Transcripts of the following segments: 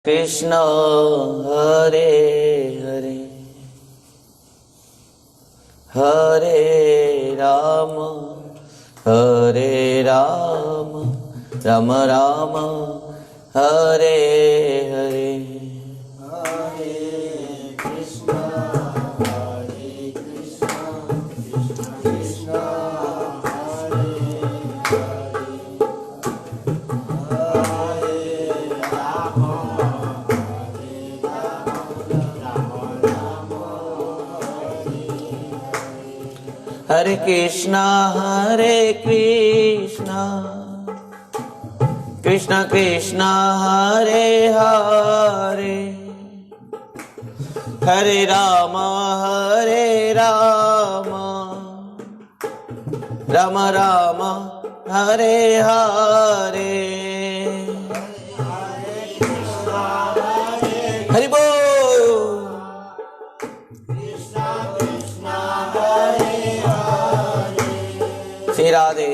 कृष्ण हरे हरे हरे राम राम राम हरे हरे हरे कृष्णा कृष्णा कृष्णा हरे हरे हरे राम राम राम हरे हरे हरि बोल। श्री राधे।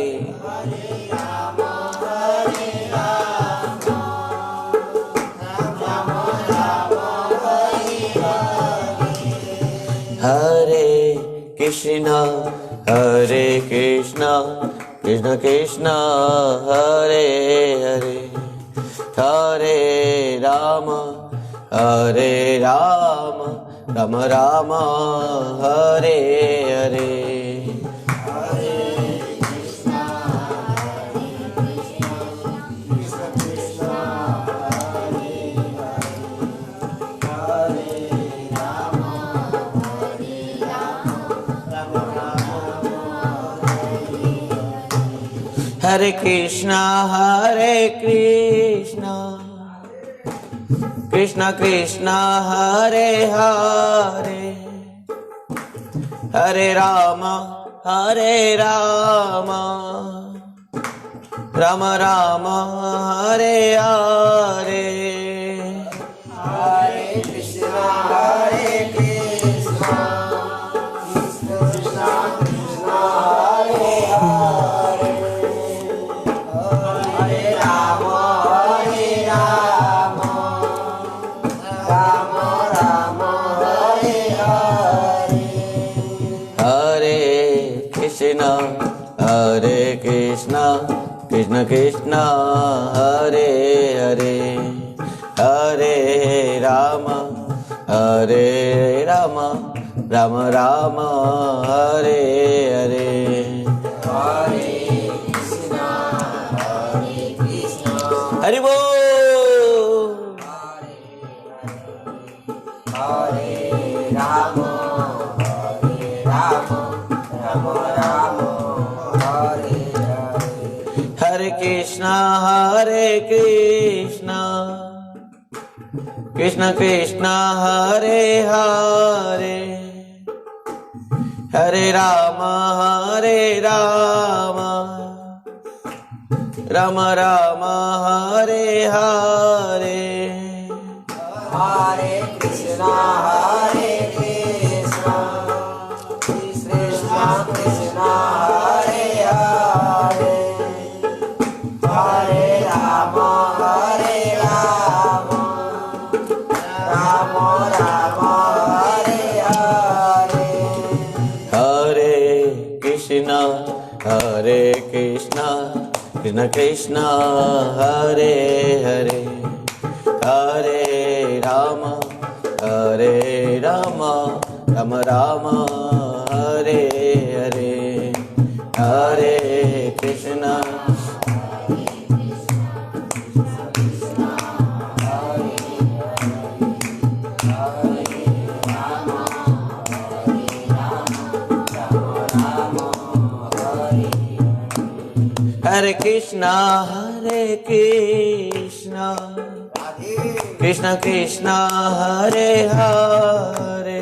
हरे कृष्णा कृष्णा कृष्णा हरे हरे हरे राम राम राम हरे हरे हरे कृष्णा कृष्णा कृष्णा हरे हरे हरे राम राम राम हरे हरे हरे कृष्णा कृष्णा कृष्णा कृष्णा हरे हरे हरे राम राम राम हरे हरे हरे कृष्णा कृष्ण कृष्ण हरे हरे हरे राम राम राम हरे हरे हरे कृष्णा हरि बोल। हरे राम राम राम हरे हरे हरे कृष्णा कृष्ण कृष्ण हरे हरे हरे राम राम राम हरे हरे हरे कृष्णा कृष्णा कृष्णा हरे हरे हरे राम राम राम हरे हरे हरे कृष्णा कृष्ण कृष्ण हरे हरे हरे राम राम राम हरे हरे हरे कृष्णा हरे Krishna Krishna Krishna Hare Hare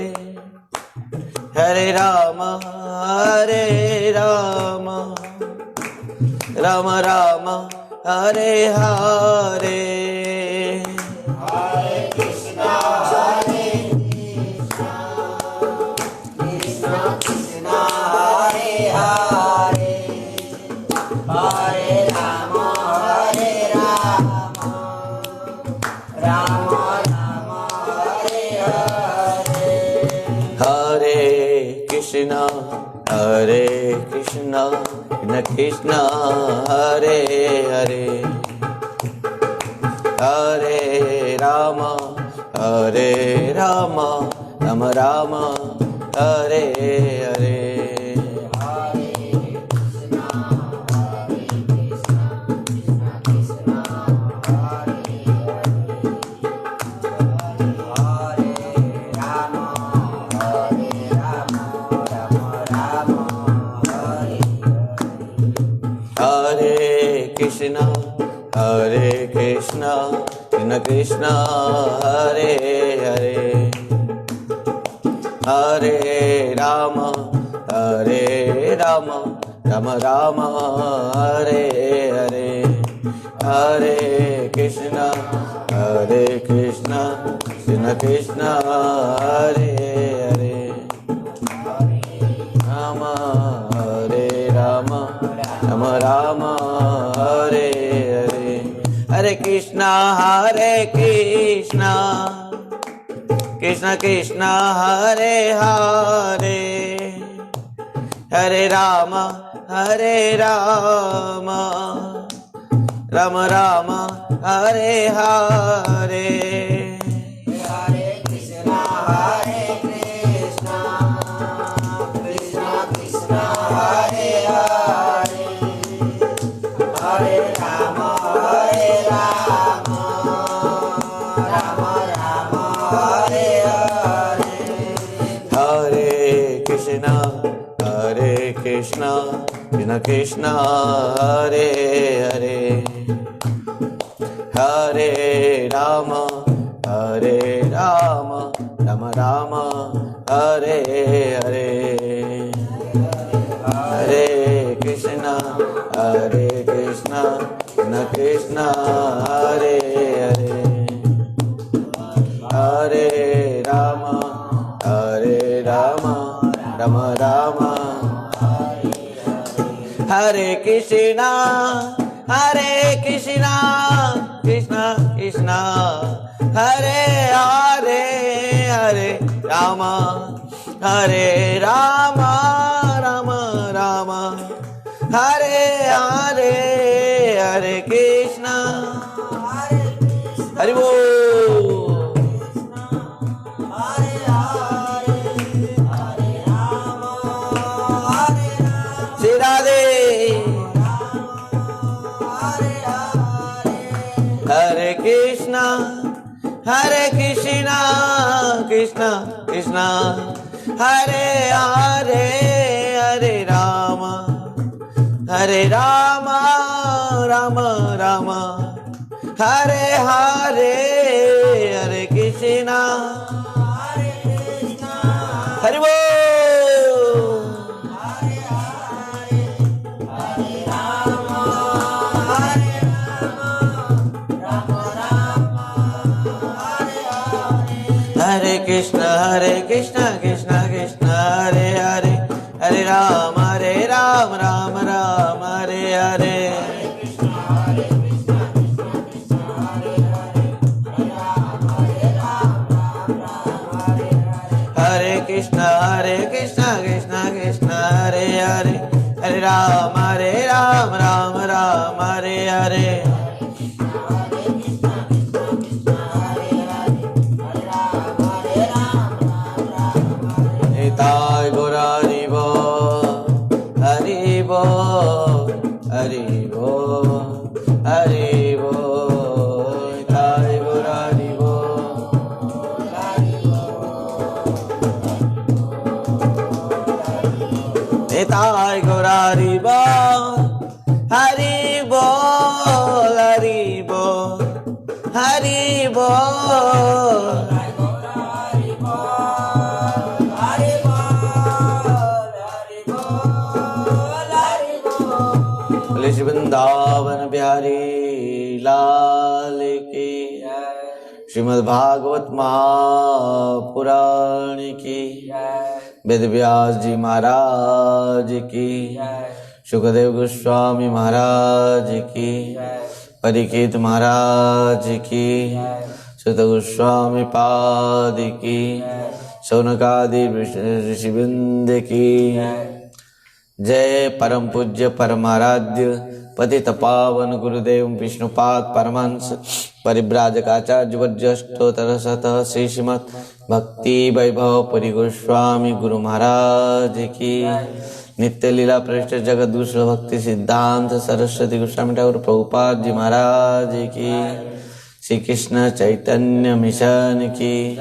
Hare Ram Ram Ram Hare Hare Hare Krishna Krishna Krishna Hare Hare Hare Ram Ram Krishna Hare Krishna Krishna Krishna Hare Hare Hare Rama Hare Rama Rama Rama Hare Hare Krishna Hare Krishna Krishna Krishna Hare Hare Hare Rama Hare Rama Rama Rama Hare Hare Hare Krishna Krishna Krishna Hare Hare Rama Hare Rama Rama Rama Hare Hare Hare Krishna Krishna Krishna Hare Hare Hare Rama Rama Rama Hare Hare Hare Krishna Krishna Krishna Hare Hare Hare Rama Rama Rama Hare Hare Hare Krishna Krishna Krishna Hare Hare Hare Rama Rama Rama Hare Hare Hare Krishna Krishna Krishna Hare Hare Hare Rama Rama Rama Hare Krishna Krishna Krishna Hare Hare Hare Rama Rama Rama Hare Hare Hare Krishna Hare Bol Hare Krishna Krishna Krishna Hare Hare Hare Rama Rama Rama Hare Hare Hare Krishna Hare Bol Hare Krishna Krishna Krishna Hare Hare Hare Rama Rama Rama Hare Hare Hare Krishna Krishna Krishna Hare Hare Hare Rama Rama Rama Hare Hare Nitai Gaur Hari Bol Hari Bol Hari Bol Hari Bol Nitai Gaur Hari Bol Nitai Gaur Hari Bol Hari Bol Hari Bol Hari Bol Vrindavan Bihari लाल की श्रीमद् भागवत महापुराण की वेद व्यास जी महाराज की सुखदेव गोस्वामी महाराज की परीक्षित महाराज की सुत गोस्वामी पाद की, शौनकादि ऋषिवृंद की जय। परम पूज्य परमाराध्य पतित पावन गुरुदेव विष्णुपाद परमहंस परिव्राजकाचार्य वर्जष्टोत्तर शतः श्री श्रीमद् भक्ति वैभव पुरी गोस्वामी गुरु महाराज की। नित्य लीला प्रविष्ट जगद्गुरु भक्ति सिद्धांत सरस्वती गोस्वामी ठाकुर प्रभुपाद जी महाराज की। श्री कृष्ण चैतन्य मिशन की,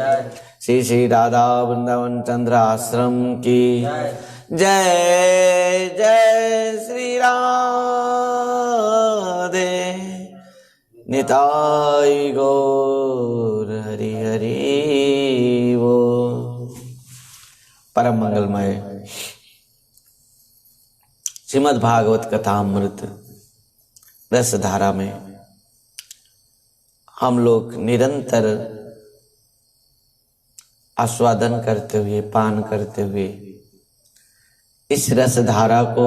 श्री श्री राधा वृंदावन चंद्र आश्रम की जय। जय श्री राधे निताई गौर हरि हरि वो। परम मंगलमय श्रीमद् भागवत कथामृत रस धारा में हम लोग निरंतर आस्वादन करते हुए, पान करते हुए इस रस धारा को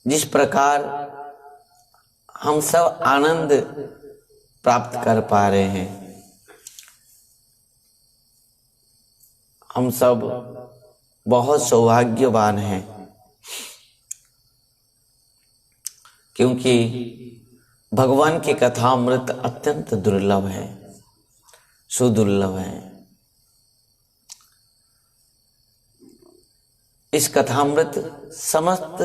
जिस प्रकार हम सब आनंद प्राप्त कर पा रहे हैं, हम सब बहुत सौभाग्यवान हैं, क्योंकि भगवान की कथामृत अत्यंत दुर्लभ है, सुदुर्लभ है। इस कथामृत समस्त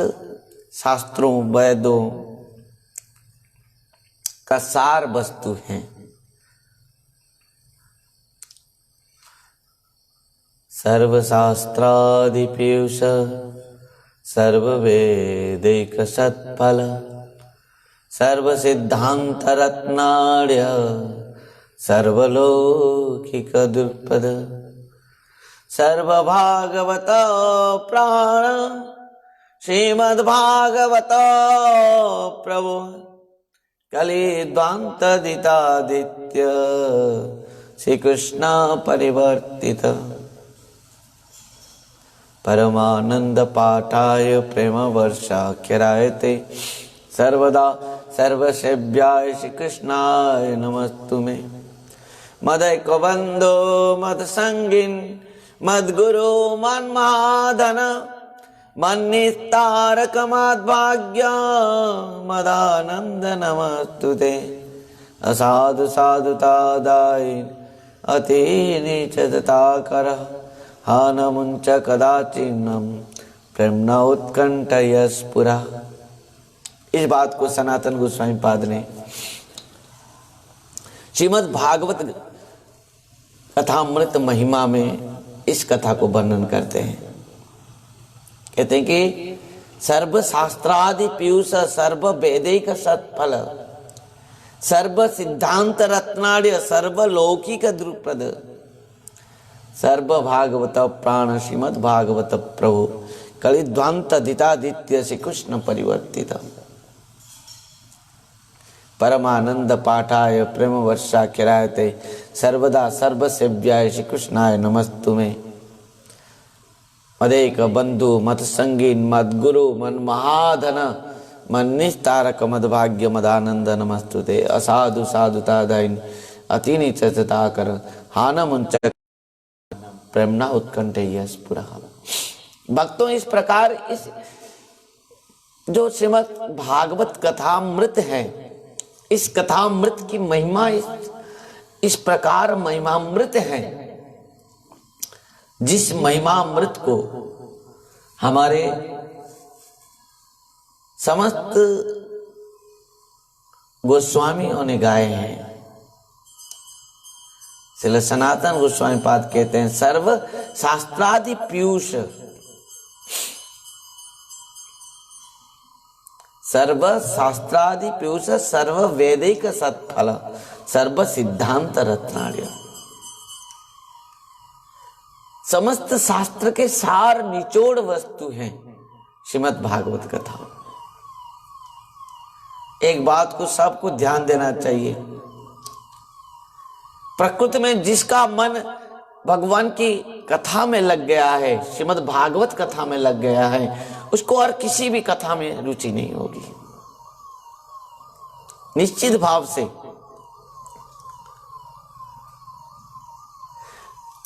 शास्त्रों वेदों का सार वस्तु है। सर्वशास्त्रादि पीयूष सर्ववेदैक सत्फल सर्वसिद्धांत रत्नाढ्य सर्वलौकिक दुर्पद सर्वभागवत प्राण श्रीमद्भागवत प्रभु कलिद्वान्तदितादित्य श्रीकृष्ण परिवर्तित परमानंद पाठाय प्रेम वर्षाख्यरायते सर्वदा सर्वसेव्याय श्रीकृष्णाय नमस्तुमे। मदैकबन्धो मत्संगिन् मद्गुरो मन्महाधन मन्निस्तारक मद्भाग्य मदानंद नमस्तुते। असाधु साधुतादायिन् अतिनीचताकर हानमुञ्च कदाचिन्नं प्रेम्णा उत्कण्ठयस्फुरा। इस बात को सनातन गोस्वामी पाद ने श्रीमद् भागवत कथामृत महिमा में इस कथा को वर्णन करते हैं। कहते हैं कि सर्व शास्त्रादि पीयूष सर्व वेदैक सत्फल सर्व सिद्धांत रत्नाढ्य सर्व लौकिक द्रुपद सर्व भागवत प्राण श्रीमद् भागवत प्रभु कलिद्वांत दितादित्य श्री कृष्ण परिवर्तित परमानंद पाठाय प्रेम वर्षाख्यरायते सर्वदा सर्वसेव्याय श्री कृष्णाय नमस्तुमे। मदेक बंधु मत संगीन मद गुरु मन महाधन मन निस्तारक मद भाग्य मदानंद नमस्तुते। असाधु साधुतादायिन अतिनि चेतताकर हान मुंच प्रेमना उत्कंठयस्फुरा। भक्तों, इस प्रकार इस जो श्रीमद् भागवत कथामृत है, इस कथामृत की महिमा इस प्रकार महिमामृत है, जिस महिमामृत को हमारे समस्त गोस्वामियों ने गाए हैं। श्रील सनातन गोस्वामी पाद कहते हैं सर्व शास्त्रादि पीयूष सर्व शास्त्रादि पीयूष सर्व वैदिक सत्फल सर्व सिद्धांत रत्नाढ्य। समस्त शास्त्र के सार निचोड़ वस्तु हैं श्रीमद् भागवत कथा। एक बात को सबको ध्यान देना चाहिए, प्रकृति में जिसका मन भगवान की कथा में लग गया है, श्रीमद् भागवत कथा में लग गया है, उसको और किसी भी कथा में रुचि नहीं होगी। निश्चित भाव से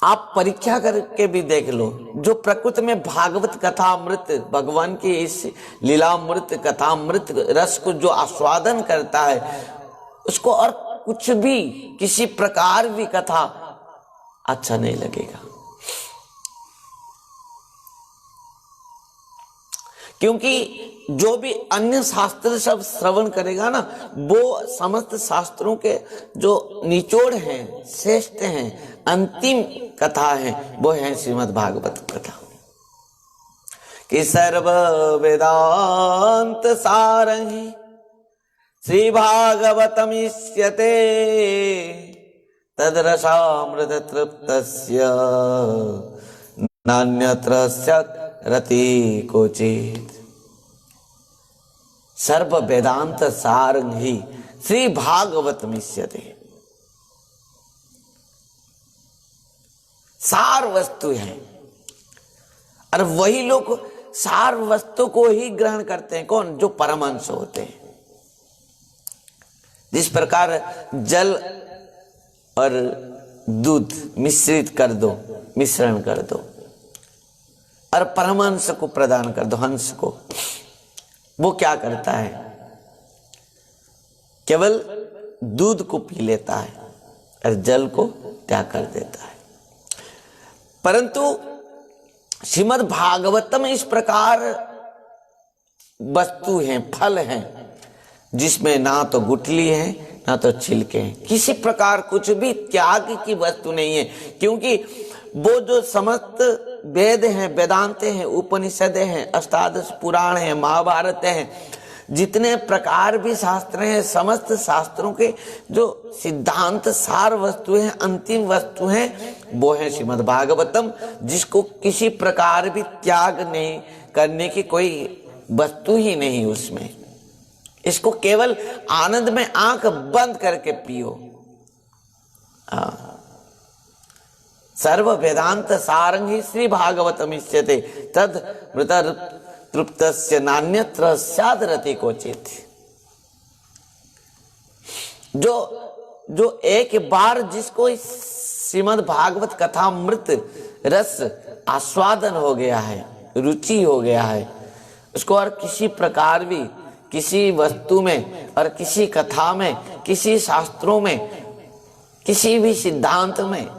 आप परीक्षा करके भी देख लो, जो प्रकृति में भागवत कथामृत, भगवान की इस लीलामृत कथामृत रस को जो आस्वादन करता है, उसको और कुछ भी किसी प्रकार भी कथा अच्छा नहीं लगेगा। क्योंकि जो भी अन्य शास्त्र सब श्रवण करेगा ना, वो समस्त शास्त्रों के जो निचोड़ हैं, श्रेष्ठ हैं, अंतिम कथा है, वो है श्रीमद् भागवत कथा। कि सर्व वेदांत सारहि श्री भागवतमिष्यते तद्रसामृत तृप्तस्य नान्यत्र स्यात् रति कोचित। सर्व वेदांत सारंगी श्री भागवत मिष्यते। सार वस्तु है, और वही लोग सार वस्तु को ही ग्रहण करते हैं। कौन? जो परमहंस होते हैं। जिस प्रकार जल और दूध मिश्रित कर दो, मिश्रण कर दो और परमहंस को प्रदान कर दो, हंस को, वो क्या करता है? केवल दूध को पी लेता है और जल को त्याग कर देता है। परंतु श्रीमद् भागवतम इस प्रकार वस्तु है, फल है, जिसमें ना तो गुठली है ना तो छिलके हैं, किसी प्रकार कुछ भी त्याग की वस्तु नहीं है। क्योंकि वो जो समस्त वेद हैं, वेदांत हैं, उपनिषद हैं, अष्टादश पुराण हैं, महाभारत हैं, जितने प्रकार भी शास्त्र हैं, समस्त शास्त्रों के जो सिद्धांत सार वस्तु हैं, अंतिम वस्तु हैं, वो है श्रीमद् भागवतम, जिसको किसी प्रकार भी त्याग नहीं करने की कोई वस्तु ही नहीं उसमें। इसको केवल आनंद में आंख बंद करके पियो। सर्व वेदांत सारंगी श्री भागवतमिष्यते तद मृत तृप्तस्य नान्यत्र स्यात् रति क्वचित्। जो एक बार जिसको इस श्रीमद् भागवत कथामृत रस आस्वादन हो गया है, रुचि हो गया है, उसको और किसी प्रकार भी किसी वस्तु में और किसी कथा में, किसी शास्त्रों में, किसी भी सिद्धांत में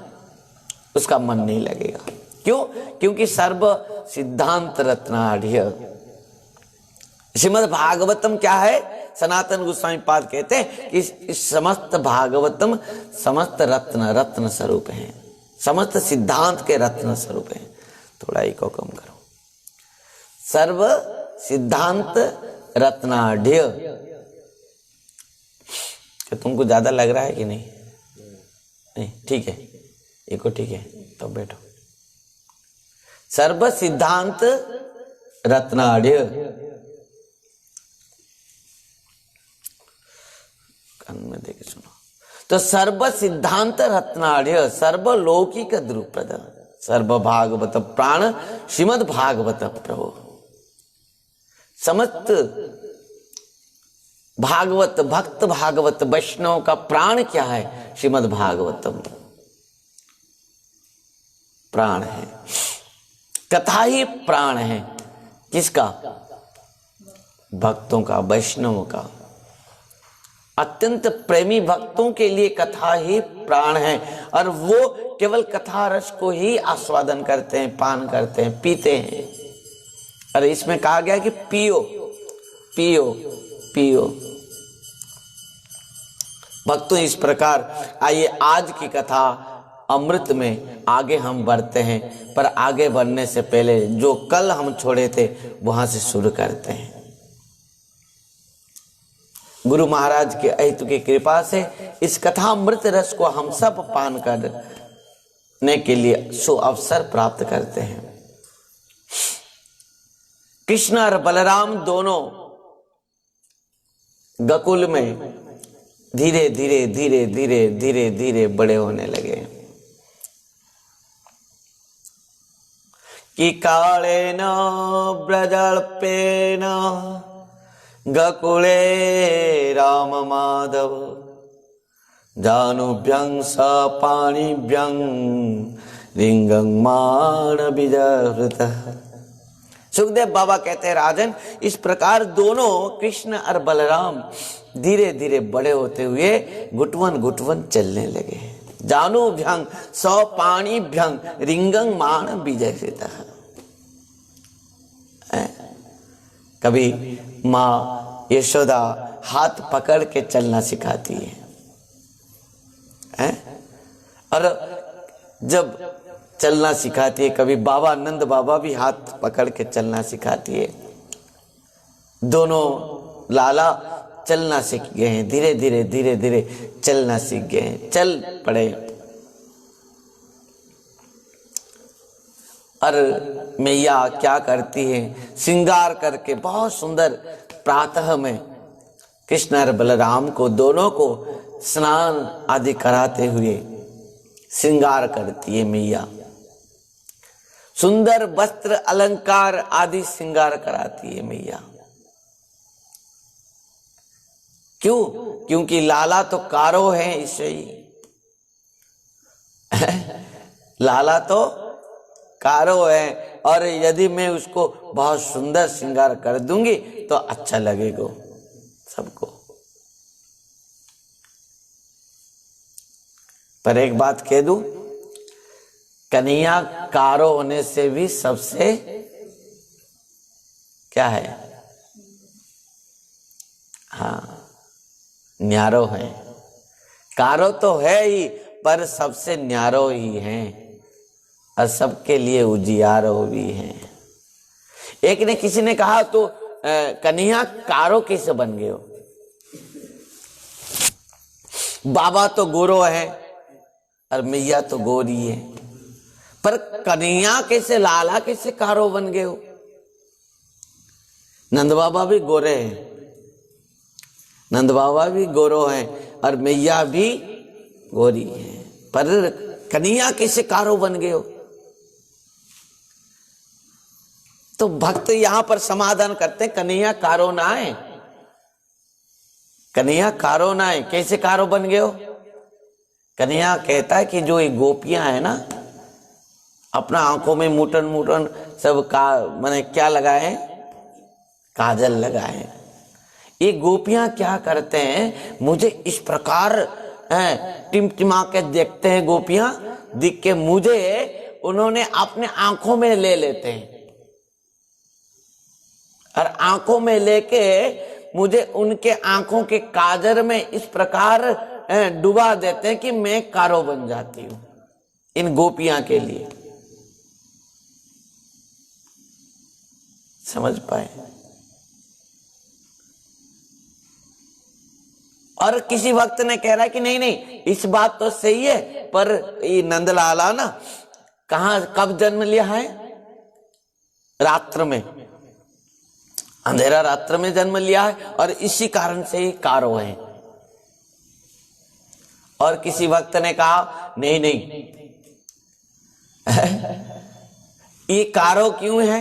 उसका मन नहीं लगेगा। क्यों? क्योंकि सर्व सिद्धांत रत्नाढ़। श्रीमद् भागवतम क्या है? सनातन गोस्वामी पाद कहते हैं कि इस समस्त भागवतम समस्त रत्न स्वरूप है, समस्त सिद्धांत के रत्न स्वरूप है। थोड़ा ही को कम करो। सर्व सिद्धांत रत्नाढ़। तुमको ज्यादा लग रहा है कि नहीं? नहीं, ठीक है, एको ठीक है, तो बैठो। सर्व सिद्धांत रत्नाढ़। कान में देके सुनो। तो सर्व सिद्धांत रत्नाढ़, सर्वलौकिक द्रुपद, सर्व भागवत प्राण श्रीमद् भागवत प्रभु। समस्त भागवत भक्त, भागवत वैष्णव का प्राण क्या है? श्रीमद् भागवतम प्राण है। कथा ही प्राण है। किसका? भक्तों का, वैष्णव का। अत्यंत प्रेमी भक्तों के लिए कथा ही प्राण है, और वो केवल कथा रस को ही आस्वादन करते हैं, पान करते हैं, पीते हैं। और इसमें कहा गया कि पियो पियो पियो। भक्तों, इस प्रकार आइए आज की कथा अमृत में आगे हम बढ़ते हैं। पर आगे बढ़ने से पहले जो कल हम छोड़े थे वहां से शुरू करते हैं। गुरु महाराज के अहितु की कृपा से इस कथा अमृत रस को हम सब पान करने के लिए सुअवसर प्राप्त करते हैं। कृष्ण और बलराम दोनों गकुल में धीरे धीरे धीरे धीरे धीरे धीरे बड़े होने लगे। कि कालेन ब्रजल्पेन गकुले राम माधव जानुभ्यं स पाणिभ्यं रिंगंगमाण बीजहृतः। सुखदेव बाबा कहते हैं राजन, इस प्रकार दोनों कृष्ण और बलराम धीरे धीरे बड़े होते हुए गुटवन गुटवन चलने लगे। जानुभ्यंग सौ पाणिभ्यंग रिंगंगमाण बीजहृतः। कभी माँ यशोदा हाथ पकड़ के चलना सिखाती है, और जब चलना सिखाती है, कभी बाबा नंद बाबा भी हाथ पकड़ के चलना सिखाती है। दोनों लाला चलना सीख गए हैं, धीरे धीरे धीरे धीरे चलना सीख गए हैं, चल पड़े। और मैया क्या करती है, श्रृंगार करके बहुत सुंदर प्रातः में कृष्ण और बलराम को दोनों को स्नान आदि कराते हुए श्रृंगार करती है मैया। सुंदर वस्त्र अलंकार आदि श्रृंगार कराती है मैया। क्यों? क्योंकि लाला तो कारो है इससे ही। लाला तो कारो है, और यदि मैं उसको बहुत सुंदर श्रृंगार कर दूंगी तो अच्छा लगेगा सबको। पर एक बात कह दूं, कन्हैया कारो होने से भी सबसे क्या है, हाँ, न्यारो है। कारो तो है ही, पर सबसे न्यारो ही है, और सबके लिए उजियारो भी है। एक ने किसी ने कहा, तो कन्हैया कारो कैसे बन गए हो? बाबा तो गोरो है और मैया तो गोरी है, पर कन्हैया कैसे, लाला कैसे कारो बन गए हो? नंद बाबा भी गोरे हैं, नंद बाबा भी गोरो हैं, और मैया भी गोरी है, पर कन्हैया कैसे कारो बन गए हो? तो भक्त यहां पर समाधान करते हैं, कन्हैया कारो ना है, कन्हैया कारो ना है। कैसे कारो बन गए हो? कन्हैया कहता है कि जो ये गोपियां है ना, अपना आंखों में मुटन मुटन सब का मैंने क्या लगाए, काजल लगाए। ये गोपियां क्या करते हैं, मुझे इस प्रकार टिमटिमा के देखते हैं, गोपियां दिख के मुझे उन्होंने अपने आंखों में ले लेते हैं, और आंखों में लेके मुझे उनके आंखों के काजर में इस प्रकार डुबा देते हैं कि मैं कारो बन जाती हूं इन गोपियां के लिए। समझ पाए? और किसी वक्त ने कह रहा है कि नहीं नहीं, इस बात तो सही है, पर ये नंदलाला ना कहां कब जन्म लिया है? रात्र में, अंधेरा रात्र में जन्म लिया है, और इसी कारण से ही कारो है। और किसी वक्त ने कहा नहीं नहीं, ये कारो क्यों है?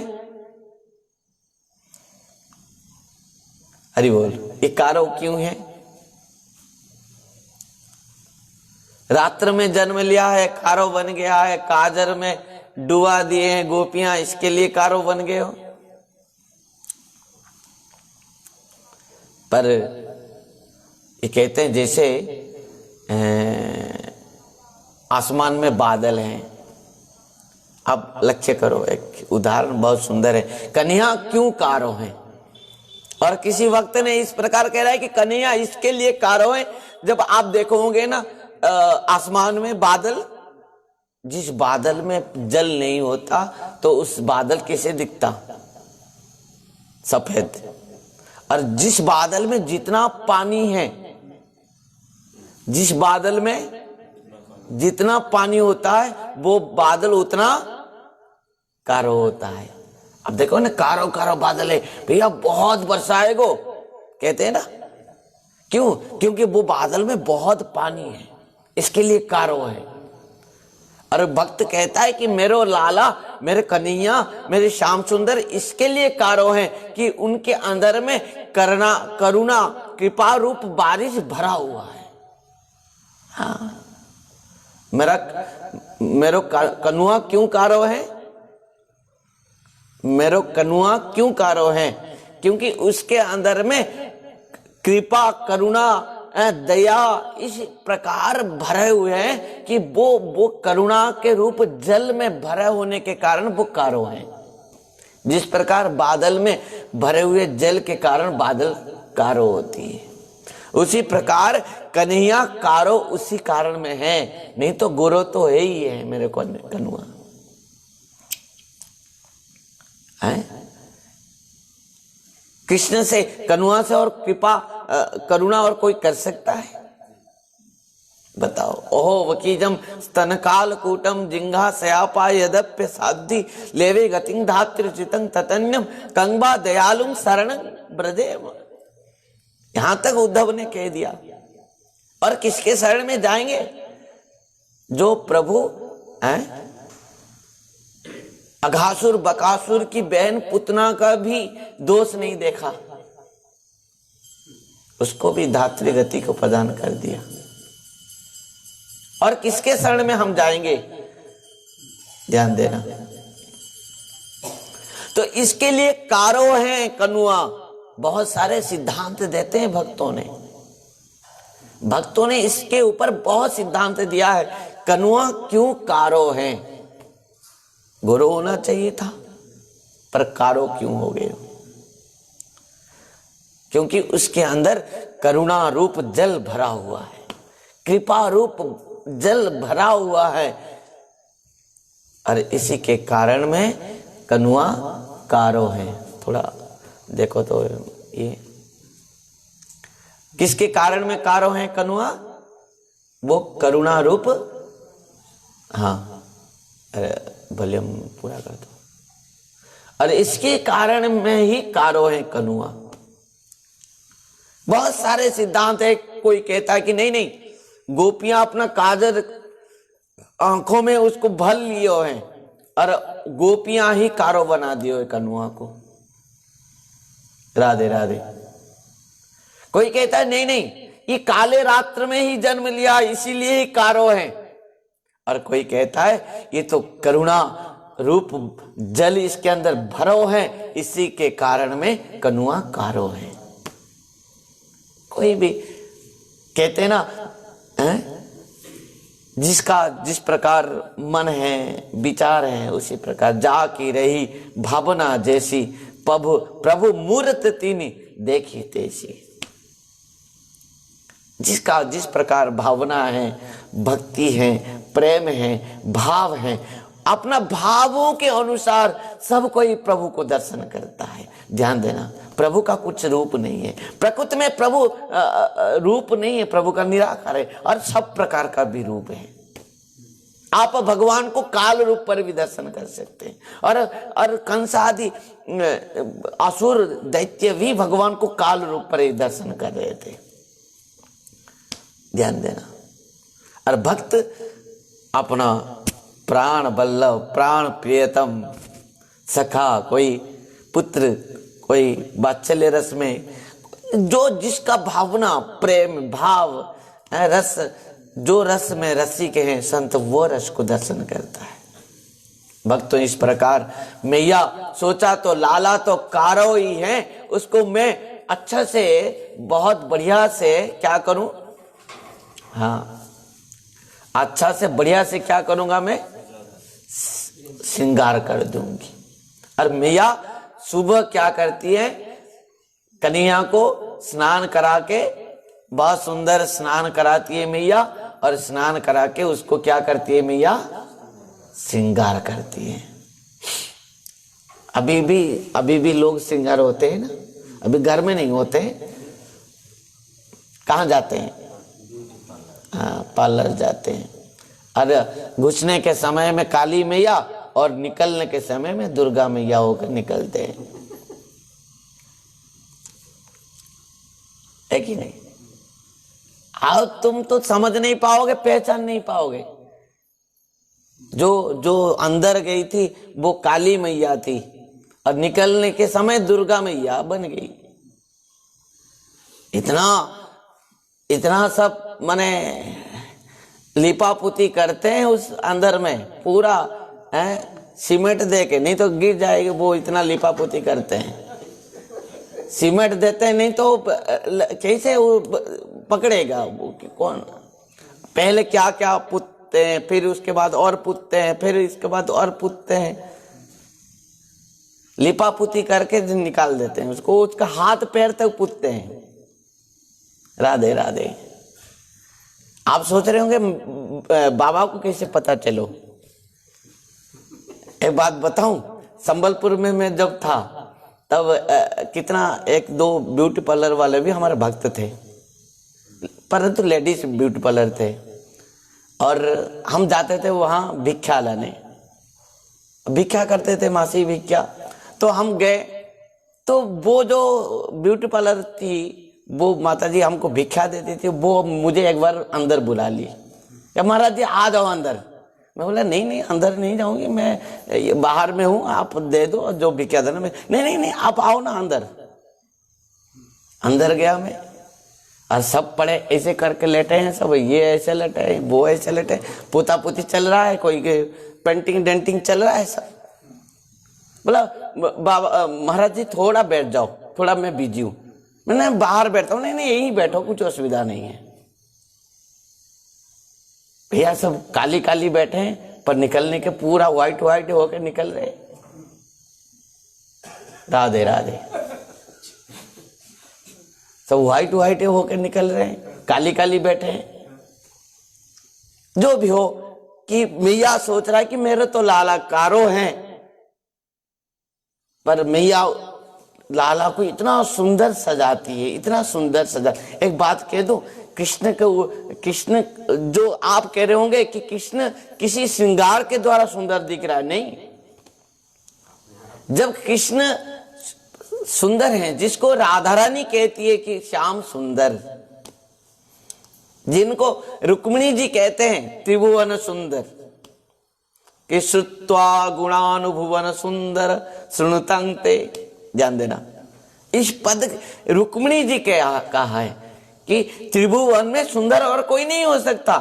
हरि बोल, ये कारो क्यों है? रात्र में जन्म लिया है, कारो बन गया है, काजर में डुबा दिए हैं गोपियां, इसके लिए कारो बन गए हो। पर ये कहते हैं जैसे आसमान में बादल हैं। अब लक्ष्य करो, एक उदाहरण बहुत सुंदर है, कन्हैया क्यों कारो हैं? और किसी वक्त ने इस प्रकार कह रहा है कि कन्हैया इसके लिए कारो है। जब आप देखोगे ना आसमान में बादल, जिस बादल में जल नहीं होता तो उस बादल कैसे दिखता? सफेद। और जिस बादल में जितना पानी है, जिस बादल में जितना पानी होता है वो बादल उतना कारो होता है। अब देखो ना, कारो कारो बादल है भैया, बहुत वर्षा आएगो, कहते हैं ना। क्यों? क्योंकि वो बादल में बहुत पानी है, इसके लिए कारो है। और भक्त कहता है कि मेरे लाला, मेरे कन्हैया, मेरे श्याम सुंदर इसके लिए कारो हैं कि उनके अंदर में करुणा कृपा रूप बारिश भरा हुआ है। हाँ, मेरो कनुआ क्यों कारो है? मेरो कनुआ क्यों कारो है? क्योंकि उसके अंदर में कृपा, करुणा, दया इस प्रकार भरे हुए हैं कि वो करुणा के रूप जल में भरे होने के कारण वो कारो है। जिस प्रकार बादल में भरे हुए जल के कारण बादल कारो होती है, उसी प्रकार कन्हैया कारो उसी कारण में है, नहीं तो गोरो तो है ही है मेरे को कनुआ है। कृष्ण से, कनुआ से और कृपा करुणा और कोई कर सकता है? बताओ। ओहो वकीजम स्तनकाल कूटम जिंघा सयापा यदप्य साधि लेवे गतिं धात्रिचितं ततन्यम कंबा दयालुम शरण ब्रजेम। यहां तक उद्धव ने कह दिया। और किसके शरण में जाएंगे? जो प्रभु अघासुर बकासुर की बहन पुतना का भी दोष नहीं देखा, उसको भी धात्री गति को प्रदान कर दिया। और किसके शरण में हम जाएंगे? ध्यान देना। तो इसके लिए कारो है कनुआ। बहुत सारे सिद्धांत देते हैं भक्तों ने इसके ऊपर बहुत सिद्धांत दिया है। कनुआ क्यों कारो है? गोरो होना चाहिए था, पर कारो क्यों हो गए? क्योंकि उसके अंदर करुणा रूप जल भरा हुआ है, कृपा रूप जल भरा हुआ है, और इसी के कारण में कनुआ कारो है। थोड़ा देखो तो ये किसके कारण में कारो है कनुआ? वो करुणा रूप, हाँ अरे वॉल्यूम पूरा कर दो। और इसके कारण में ही कारो है कनुआ। बहुत सारे सिद्धांत है। कोई कहता है कि नहीं नहीं, गोपियां अपना काजल आंखों में उसको भर लियो है और गोपियां ही कारो बना दियो है कनुआ को। राधे राधे। कोई कहता है नहीं नहीं, ये काले रात्र में ही जन्म लिया इसीलिए ही कारो है। और कोई कहता है ये तो करुणा रूप जल इसके अंदर भरो है, इसी के कारण में कनुआ कारो है। कोई भी कहते ना जिसका जिस प्रकार मन है, विचार है, उसी प्रकार जा की रही भावना जैसी प्रभु मूर्त तीनी देखी तैसी। जिसका जिस प्रकार भावना है, भक्ति है, प्रेम है, भाव है, अपना भावों के अनुसार सब कोई प्रभु को दर्शन करता है। ध्यान देना, प्रभु का कुछ रूप नहीं है, प्रकृति में प्रभु रूप नहीं है, प्रभु का निराकार है और सब प्रकार का भी रूप है। आप भगवान को काल रूप पर भी दर्शन कर सकते हैं। और कंस आदि असुर दैत्य भी भगवान को काल रूप पर ही दर्शन कर रहे थे। ध्यान देना। और भक्त अपना प्राण बल्लभ, प्राण प्रियतम, सखा, कोई पुत्र, कोई वात्सल्य रस में, जो जिसका भावना, प्रेम, भाव, रस, जो रस में रसिक हैं संत, वो रस को दर्शन करता है। भक्त तो इस प्रकार मैया सोचा तो लाला तो कारो ही है, उसको मैं अच्छा से बहुत बढ़िया से क्या करूं? हाँ, अच्छा से बढ़िया से क्या करूंगा? मैं श्रृंगार कर दूंगी। और मैया सुबह क्या करती है? कन्हैया को स्नान करा के, बहुत सुंदर स्नान कराती है मैया, और स्नान करा के उसको क्या करती है मैया? श्रृंगार करती है। अभी भी लोग श्रृंगार होते हैं ना, अभी घर में नहीं होते, कहाँ जाते हैं? हाँ, पार्लर जाते हैं। और घुसने के समय में काली मैया और निकलने के समय में दुर्गा मैया होकर निकलते हैं, है कि नहीं? आओ, तुम तो समझ नहीं पाओगे, पहचान नहीं पाओगे। जो अंदर गई थी वो काली मैया थी और निकलने के समय दुर्गा मैया बन गई। इतना सब माने लिपापुती करते हैं उस अंदर में पूरा है सीमेंट दे के, नहीं तो गिर जाएगी। वो इतना लिपापुती करते हैं, सीमेंट देते हैं, नहीं तो कैसे वो पकड़ेगा वो कौन। पहले क्या क्या पुतते हैं, फिर उसके बाद और पुतते हैं, फिर इसके बाद और पुतते हैं, लिपापुती करके निकाल देते हैं उसको, उसका हाथ पैर तक पुतते हैं। राधे राधे। आप सोच रहे होंगे बाबा को कैसे पता चलो। एक बात बताऊं, संबलपुर में मैं जब था तब कितना एक दो ब्यूटी पार्लर वाले भी हमारे भक्त थे, परंतु लेडीज ब्यूटी पार्लर थे, और हम जाते थे वहां भिक्षा लाने, भिक्षा करते थे, मासी भिक्षा। तो हम गए तो वो जो ब्यूटी पार्लर थी वो माता जी हमको भिक्षा देती थी, वो मुझे एक बार अंदर बुला ली, या महाराज जी आ जाओ अंदर। मैं बोला नहीं नहीं अंदर नहीं जाऊंगी, मैं बाहर में हूं, आप दे दो जो भिक्षा देना। मैं नहीं नहीं नहीं आप आओ ना अंदर। अंदर गया मैं, और सब पड़े ऐसे करके लेटे हैं, सब ये ऐसे लेटे हैं, वो ऐसे लेटे, पोता पोती चल रहा है, कोई पेंटिंग डेंटिंग चल रहा है सब। बोला बाबा महाराज जी थोड़ा बैठ जाओ, थोड़ा मैं बिजी हूं। मैंने बाहर बैठता हूँ। नहीं नहीं यही बैठो, कुछ असुविधा नहीं है। भैया सब काली काली बैठे हैं, पर निकलने के पूरा व्हाइट व्हाइट होके निकल रहे। राधे राधे। सब व्हाइट व्हाइट होके निकल रहे हैं, काली काली बैठे हैं। जो भी हो कि मैया सोच रहा है कि मेरे तो लाला कारो हैं, पर मैया लाला को इतना सुंदर सजाती है, इतना सुंदर सजा। एक बात कह दो, कृष्ण जो आप कह रहे होंगे कि कृष्ण किसी श्रृंगार के द्वारा सुंदर दिख रहा है, नहीं। जब कृष्ण सुंदर हैं, जिसको राधा रानी कहती है कि श्याम सुंदर, जिनको रुक्मिणी जी कहते हैं त्रिभुवन सुंदर, कि श्रुत्वा गुणानुभुवन सुंदर शृणुतंते, ध्यान देना। इस पद रुक्मिणी जी के कहा है कि त्रिभुवन में सुंदर और कोई नहीं हो सकता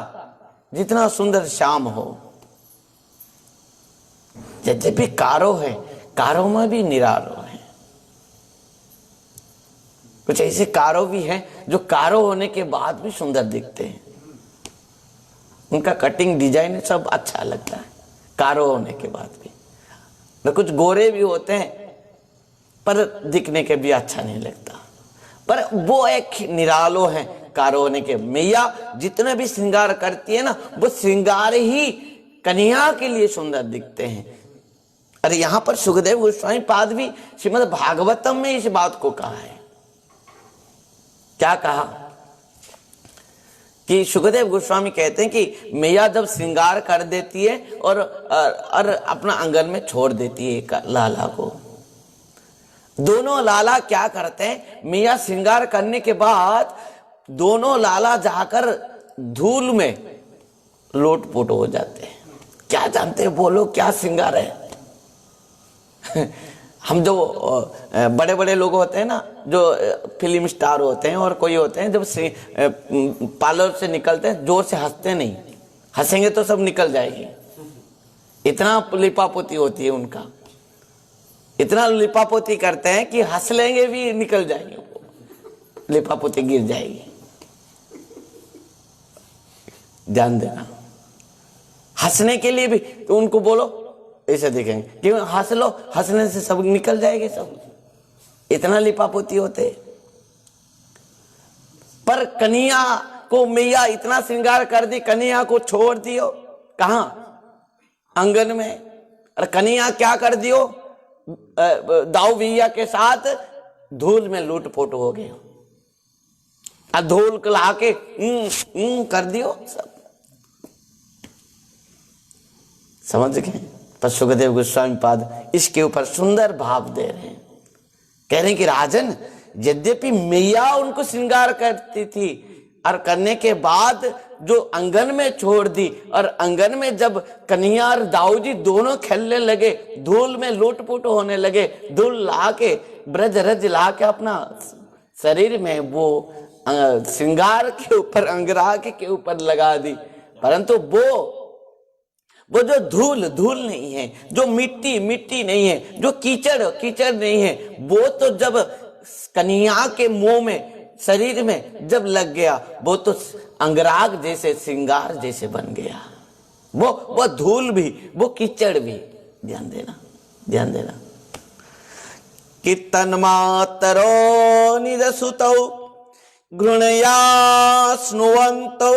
जितना सुंदर श्याम हो। यद्यपि कारो है, कारो में भी निरालो है। कुछ ऐसे कारो भी हैं जो कारो होने के बाद भी सुंदर दिखते हैं, उनका कटिंग डिजाइन सब अच्छा लगता है कारो होने के बाद भी। न कुछ गोरे भी होते हैं पर दिखने के भी अच्छा नहीं लगता, पर वो एक निरालो है कारो होने के। मैया जितने भी श्रृंगार करती है ना, वो श्रृंगार ही कन्हैया के लिए सुंदर दिखते हैं। अरे यहां पर सुखदेव गोस्वामी पाद भी श्रीमद् भागवतम में इस बात को कहा है। क्या कहा कि सुखदेव गोस्वामी कहते हैं कि मैया जब श्रृंगार कर देती है और अपना आंगन में छोड़ देती है लाला को, दोनों लाला क्या करते हैं, मैया श्रृंगार करने के बाद दोनों लाला जाकर धूल में लोटपोट हो जाते हैं। क्या जानते हैं वो लोग क्या श्रृंगार है। हम जो बड़े बड़े लोग होते हैं ना, जो फिल्म स्टार होते हैं और कोई होते हैं, जब पार्लर से निकलते हैं जोर से हंसते नहीं, हंसेंगे तो सब निकल जाएगी, इतना लिपापोती होती है उनका, इतना लिपापोती करते हैं कि हंस लेंगे भी निकल जाएंगे, लिपापोती गिर जाएगी। ध्यान देना, हंसने के लिए भी तो उनको बोलो ऐसे दिखेंगे कि हंस लो, हंसने से सब निकल जाएंगे, सब इतना लिपापोती होते। पर कन्हैया को मैया इतना श्रृंगार कर दी, कन्हैया को छोड़ दियो कहां, आंगन में। और कन्हैया क्या कर दियो, दाऊ भैया के साथ धूल में लूटपोट हो गए, धूल को ला के कर दियो सब, समझ गए। पर सुखदेव गोस्वामी पाद इसके ऊपर सुंदर भाव दे रहे हैं, कह रहे हैं कि राजन, यद्यपि मैया उनको श्रृंगार करती थी और करने के बाद जो आंगन में छोड़ दी, और आंगन में जब कन्हैया और दाऊ जी दोनों खेलने लगे, धूल में लूटपुट होने लगे, धूल ला के ब्रज रज ला के अपना शरीर में वो श्रृंगार के ऊपर, अंगराग के ऊपर लगा दी, परंतु वो जो धूल धूल नहीं है, जो मिट्टी मिट्टी नहीं है, जो कीचड़ कीचड़ नहीं है, वो तो जब कन्हैया के मुंह में, शरीर में जब लग गया, वो तो अंगराग जैसे, श्रृंगार जैसे बन गया। वो धूल भी, वो कीचड़ भी। ध्यान देना, ध्यान देना। कीर्तन मातरो निदसुतौ गृणया स्नुवन्तौ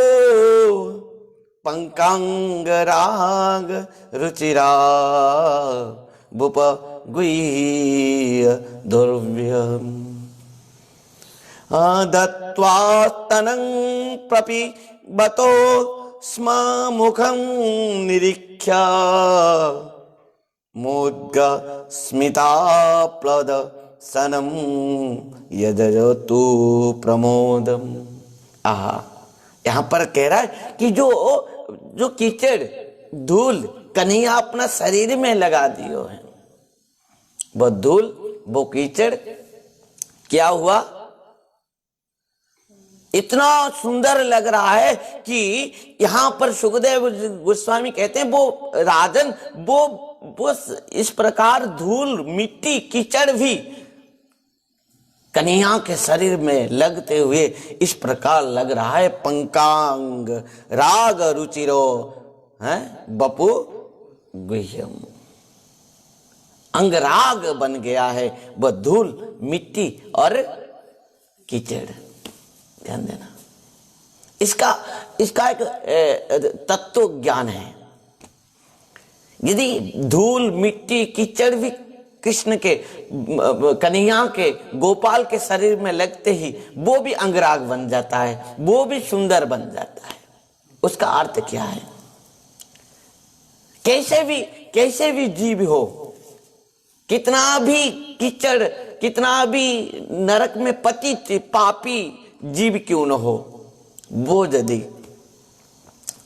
पंकांगराग रुचिरा बुप गुह्य दुर्व्यम् दत्त्वा प्रपिबतो स्म मुखं निरीक्ष्य मुद्ग स्मिताप्लद सनम यजतु प्रमोदम। आहा, यहां पर कह रहा है कि जो कीचड़ धूल कन्हैया अपना शरीर में लगा दियो है, वो धूल वो कीचड़ क्या हुआ, इतना सुंदर लग रहा है कि यहां पर सुखदेव गोस्वामी कहते हैं वो राजन, वो इस प्रकार धूल मिट्टी कीचड़ भी कन्हैया के शरीर में लगते हुए इस प्रकार लग रहा है। पंकांग राग रुचिरो है बपु गुह्यम, अंगराग बन गया है वह धूल मिट्टी और कीचड़। ध्यान देना, इसका एक तत्व ज्ञान है। यदि धूल मिट्टी कीचड़ भी कृष्ण के, कन्हैया के, गोपाल के शरीर में लगते ही वो भी अंगराग बन जाता है, वो भी सुंदर बन जाता है। उसका अर्थ क्या है? कैसे भी जीव हो, कितना भी कीचड़, कितना भी नरक में पतित पापी जीव क्यों न हो, वो यदि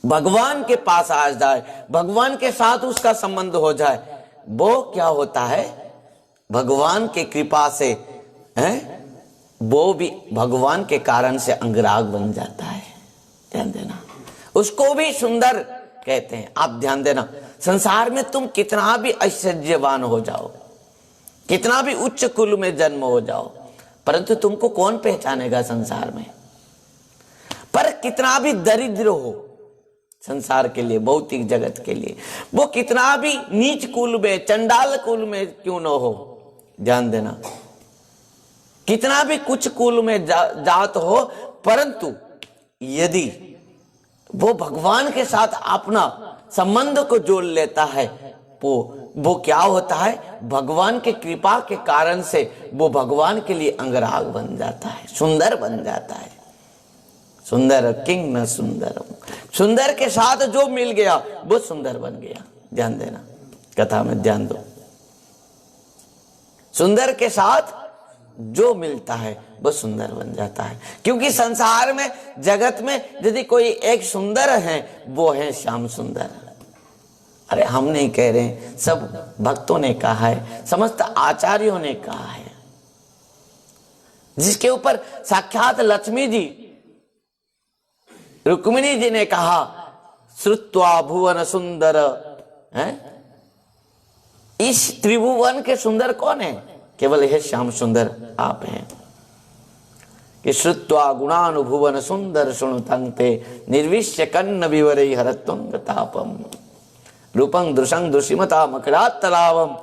भगवान के पास आ जाए, भगवान के साथ उसका संबंध हो जाए, वो क्या होता है, भगवान के कृपा से है, वो भी भगवान के कारण से अंगराग बन जाता है। ध्यान देना, उसको भी सुंदर कहते हैं। आप ध्यान देना, संसार में तुम कितना भी ऐश्वर्यवान हो जाओ, कितना भी उच्च कुल में जन्म हो जाओ, परंतु तुमको कौन पहचानेगा संसार में? पर कितना भी दरिद्र हो संसार के लिए, भौतिक जगत के लिए, वो कितना भी नीच कुल में, चंडाल कुल में क्यों न हो, ध्यान देना, कितना भी कुछ कुल में जात हो, परंतु यदि वो भगवान के साथ अपना संबंध को जोड़ लेता है, वो क्या होता है, भगवान के कृपा के कारण से वो भगवान के लिए अंगराग बन जाता है, सुंदर बन जाता है। सुंदर किंग न सुंदर, सुंदर के साथ जो मिल गया वो सुंदर बन गया। ध्यान देना, कथा में ध्यान दो, सुंदर के साथ जो मिलता है वो सुंदर बन जाता है। क्योंकि संसार में, जगत में यदि कोई एक सुंदर है, वो है श्याम सुंदर। अरे हम नहीं कह रहे, सब भक्तों ने कहा है, समस्त आचार्यों ने कहा है, जिसके ऊपर साक्षात लक्ष्मी जी, रुक्मिणी जी ने कहा, श्रुत्वा भुवन सुंदर है, इस त्रिभुवन के सुंदर कौन है? केवल यह श्याम सुंदर आप हैं। कि श्रुत्वा गुणानुभुवन सुंदर सुनुतंते निर्विश्य कन्न विवरे हरत्वं तापम रूपं दृशं दृशिमता मकरातलावम।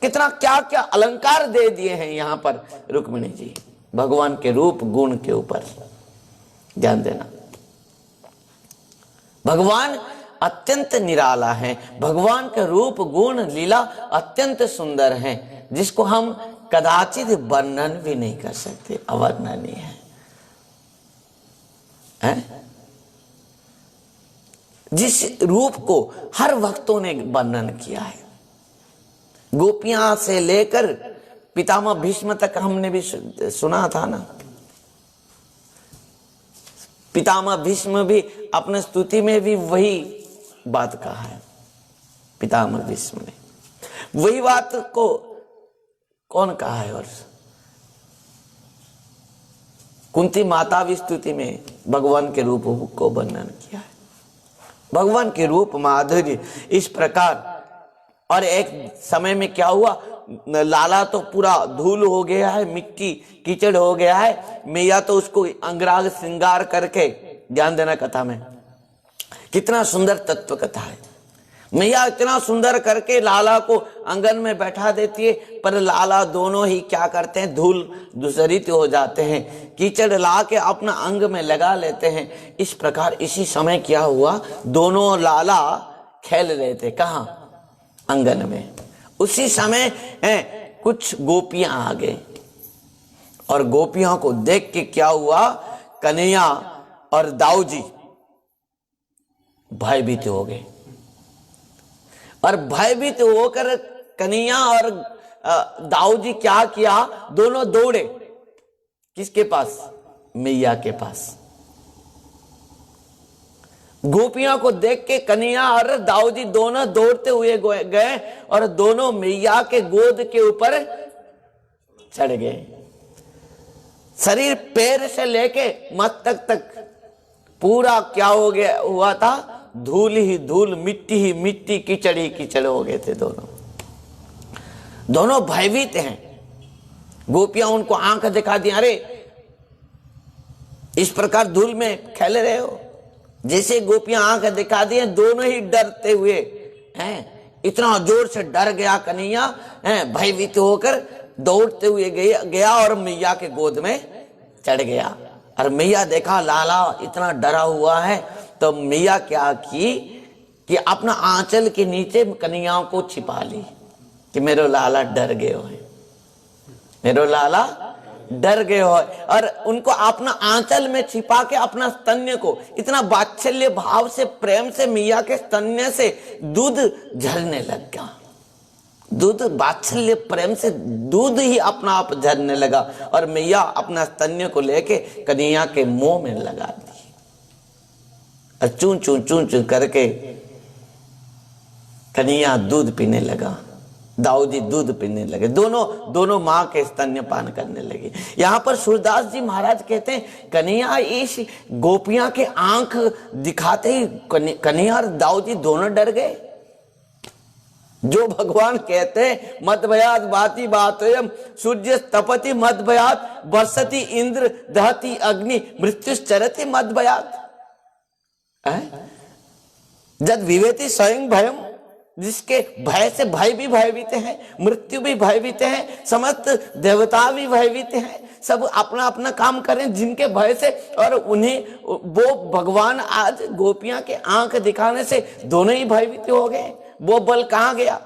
कितना क्या क्या अलंकार दे दिए हैं यहाँ पर रुक्मिणी जी भगवान के रूप गुण के ऊपर। ध्यान देना, भगवान अत्यंत निराला है, भगवान के रूप गुण लीला अत्यंत सुंदर है, जिसको हम कदाचित वर्णन भी नहीं कर सकते, अवर्णनीय है। जिस रूप को हर भक्तों ने वर्णन किया है, गोपियां से लेकर पितामह भीष्म तक हमने भी सुना था ना। पितामह भीष्म भी अपने स्तुति में भी वही बात कहा है। पितामह भीष्म ने वही बात को कौन कहा है? और कुंती माता भी स्तुति में भगवान के रूप को वर्णन किया है। भगवान के रूप माधुर्य इस प्रकार। और एक समय में क्या हुआ, लाला तो पूरा धूल हो गया है, मिट्टी कीचड़ हो गया है। मैया तो उसको अंगराग श्रृंगार करके, ध्यान देना कथा में कितना सुंदर तत्व कथा है। मैया इतना सुंदर करके लाला को आंगन में बैठा देती है, पर लाला दोनों ही क्या करते हैं, धूल दूसरित हो जाते हैं, कीचड़ ला के अपना अंग में लगा लेते हैं। इस प्रकार इसी समय क्या हुआ, दोनों लाला खेल रहे थे, कहाँ, आंगन में। उसी समय कुछ गोपियां आ गए और गोपियों को देख के क्या हुआ, कन्हैया और दाऊजी भयभीत हो गए। और भयभीत होकर कन्हैया और दाऊजी क्या किया, दोनों दौड़े किसके पास, मैया के पास। गोपियों को देख के कन्हैया और दाऊजी दोनों दौड़ते हुए गए और दोनों मैया के गोद के ऊपर चढ़ गए। शरीर पैर से लेके मस्तक तक पूरा क्या हो गया हुआ था, धूल ही धूल, मिट्टी ही मिट्टी, कीचड़ ही कीचड़ हो गए थे। दोनों भयभीत हैं। गोपियां उनको आंख दिखा दी, अरे इस प्रकार धूल में खेल रहे हो। जैसे गोपियां आंख दिखा दी, दोनों ही डरते हुए हैं। इतना जोर से डर गया कन्हैया, भयभीत होकर दौड़ते हुए गया और मैया के गोद में चढ़ गया। और मैया देखा लाला इतना डरा हुआ है, तो मैया क्या की कि अपना आंचल के नीचे कन्हैया को छिपा ली कि मेरो लाला डर गए हो, मेरो लाला डर गए हो। और उनको अपना आंचल में छिपा के अपना स्तन्य को इतना वात्सल्य भाव से, प्रेम से मैया के स्तन्य से दूध झरने लग गया। दूध वात्सल्य प्रेम से दूध ही अपना आप झरने लगा और मैया अपना स्तन्य को लेके कन्हैया के मुंह में लगा दी और चूं चूं चूं चूं करके कन्हैया दूध पीने लगा, दाऊजी दूध पीने लगे, दोनों माँ के स्तन्यपान करने लगे। यहाँ पर सूरदास जी महाराज कहते हैं कन्हैया इस गोपियां के आंख दिखाते ही कन्हैया और दाऊजी दोनों डर गए। जो भगवान कहते हैं मद भयात भाति बातोयम सूर्य तपति मद भयात बरसती इंद्र दहती अग्नि मृत्युश्चरति मद भयात। जद विवेति स्वयं भयम, जिसके भय से भय भी भयभीत है, मृत्यु भी भयभीत है, समस्त देवता भी भयभीत है, सब अपना अपना काम करें जिनके भय से। और उन्हें वो भगवान आज गोपियां के आंख दिखाने से दोनों ही भयभीत हो गए। वो बल कहां गया?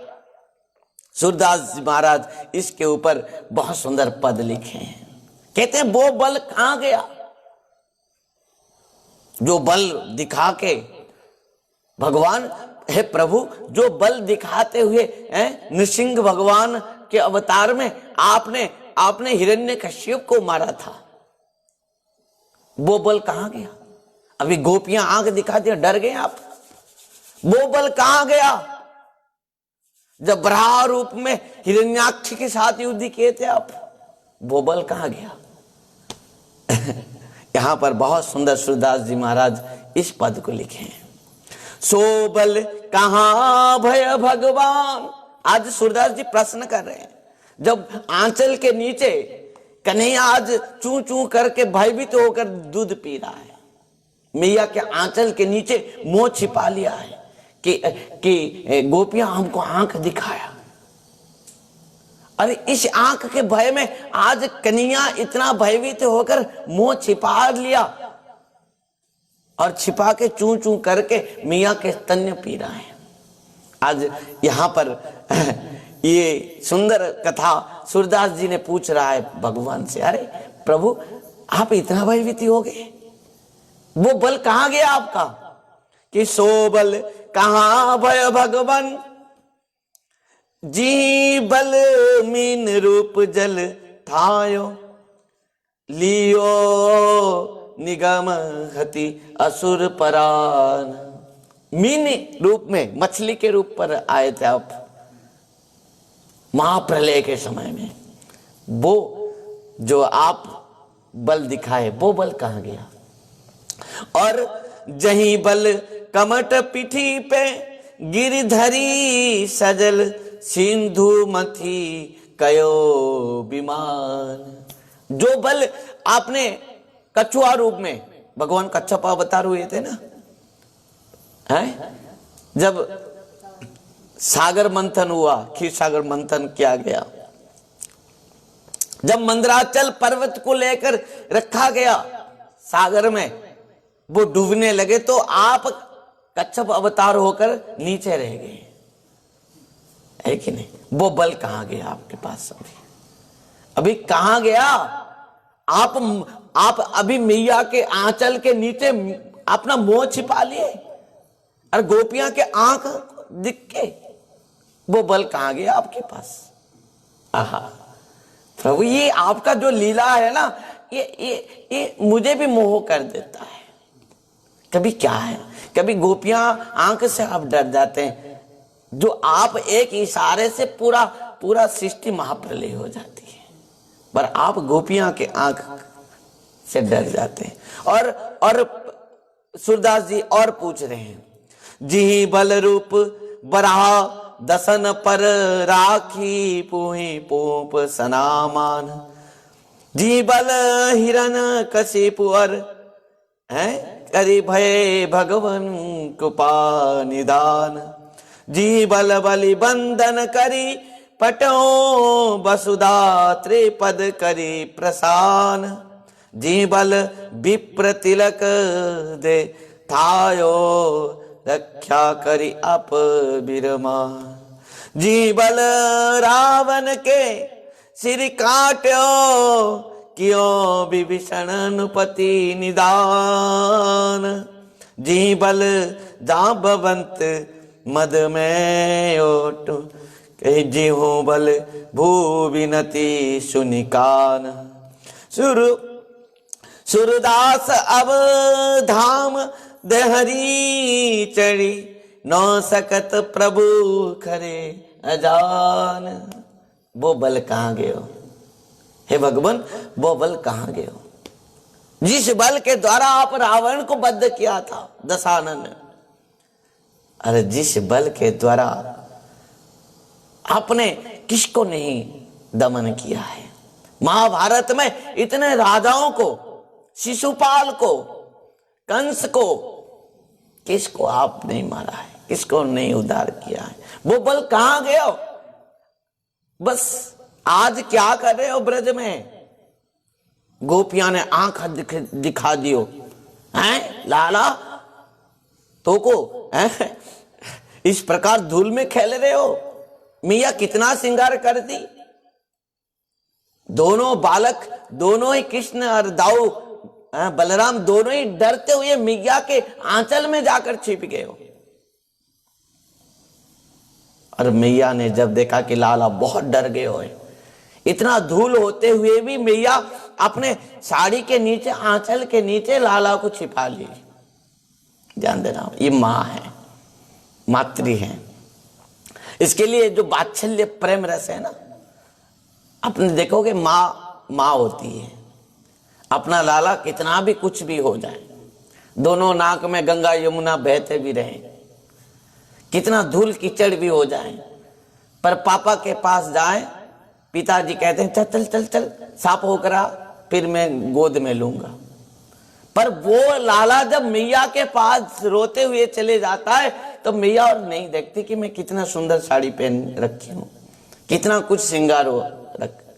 सूरदास जी महाराज इसके ऊपर बहुत सुंदर पद लिखे हैं। कहते हैं वो बल कहां गया जो बल दिखा के भगवान हे प्रभु, जो बल दिखाते हुए नृसिंह भगवान के अवतार में आपने हिरण्यकश्यप को मारा था, वो बल कहां गया? अभी गोपियां आंख दिखा दिया, डर गए आप। वो बल कहां गया जब बराह रूप में हिरण्याक्ष के साथ युद्ध किए थे आप? वो बल कहां गया? यहां पर बहुत सुंदर सूरदास जी महाराज इस पद को लिखे हैं, सो बल कहां भय भगवान। आज सूरदास जी प्रश्न कर रहे हैं, जब आंचल के नीचे कन्हैया आज चू चू करके भयभीत होकर दूध पी रहा है, मैया के आंचल के नीचे मुंह छिपा लिया है कि गोपियां हमको आंख दिखाया। अरे इस आंख के भय में आज कन्हैया इतना भयभीत होकर मुंह छिपा लिया और छिपा के चू चू करके मैया के स्तन्य पी रहा है। आज यहाँ पर ये सुंदर कथा सूरदास जी ने पूछ रहा है भगवान से, अरे प्रभु आप इतना भयभीत हो गए, वो बल कहां गया आपका? कि सो बल कहां भय भगवान, जी बल मीन रूप जल थायो, लियो निगम हति असुर परान। मीन रूप में, मछली के रूप पर आए थे आप महाप्रलय के समय में। वो जो आप बल दिखाए, वो बल कहां गया? और जहीं बल कमट पिठी पे गिरधरी सजल सिंधु मथी कयो विमान। जो बल आपने कछुआ रूप में भगवान कच्छप अवतार हुए थे ना, है जब सागर मंथन हुआ, क्षीर सागर मंथन किया गया, जब मंदराचल पर्वत को लेकर रखा गया सागर में, वो डूबने लगे तो आप कच्छप अवतार होकर नीचे रह गए, है कि नहीं? वो बल कहां गया आपके पास? अभी कहां गया? आप अभी मैया के आंचल के नीचे अपना मुंह छिपा लिए और गोपियां के आंख दिख के, वो बल कहां गया आपके पास? आहा प्रभु, ये आपका जो लीला है ना, ये मुझे भी मोह कर देता है। कभी क्या है, कभी गोपियां आंख से आप डर जाते हैं, जो आप एक इशारे से पूरा सृष्टि महाप्रलय हो जाती है, पर आप गोपियां के आंख से डर जाते हैं। और सूरदास जी और पूछ रहे हैं, जी बल रूप बराह दसन पर राखी पुहि पोप सनामान। जी बल हिरन कशिपुअर है करि भय भगवन कृपा निदान। जी बल बलि बंदन करी पटो वसुधा त्रिपद करी प्रसान। जी बल विप्र तिलक दे थायो रक्षा करी अप बिरमा। जी बल रावण के सिर काट्यो कियो विभीषण नुपति निदान। जी बल जांबवंत मद में ओटो कही जी हूं बल भूविनति सुनिकान। सुरदास अब धाम देहरी चढ़ी नौ सकत प्रभु खरे अजान। वो बल कहां गए हो हे भगवान? वो बल कहां गए हो जिस बल के द्वारा आप रावण को बद्ध किया था दशानन? अरे जिस बल के द्वारा आपने किसको नहीं दमन किया है? महाभारत में इतने राजाओं को, शिशुपाल को, कंस को, किसको आप नहीं मारा है? किसको नहीं उद्धार किया है? वो बल कहां गए हो? बस आज क्या कर रहे हो ब्रज में? गोपियां ने आंख दिखा दियो हैं लाला तो को हैं? इस प्रकार धूल में खेल रहे हो? मिया कितना श्रृंगार कर दी। दोनों बालक, दोनों ही कृष्ण और दाऊ बलराम, दोनों ही डरते हुए मिया के आंचल में जाकर छिप गए हो। और मैया ने जब देखा कि लाला बहुत डर गए हो, इतना धूल होते हुए भी मैया अपने साड़ी के नीचे, आंचल के नीचे लाला को छिपा ली। ध्यान देना, ये माँ है, मातृ है। इसके लिए जो वात्सल्य प्रेम रस है ना, अपने देखोगे माँ होती है। अपना लाला कितना भी कुछ भी हो जाए, दोनों नाक में गंगा यमुना बहते भी रहे, कितना धूल कीचड़ भी हो जाए, पर पापा के पास जाए, पिताजी कहते हैं चल चल चल चल साफ होकर आ, फिर मैं गोद में लूंगा। पर वो लाला जब मैया के पास रोते हुए चले जाता है तो मैया और नहीं देखती कि मैं कितना सुंदर साड़ी पहन रखी हूं, कितना कुछ श्रृंगार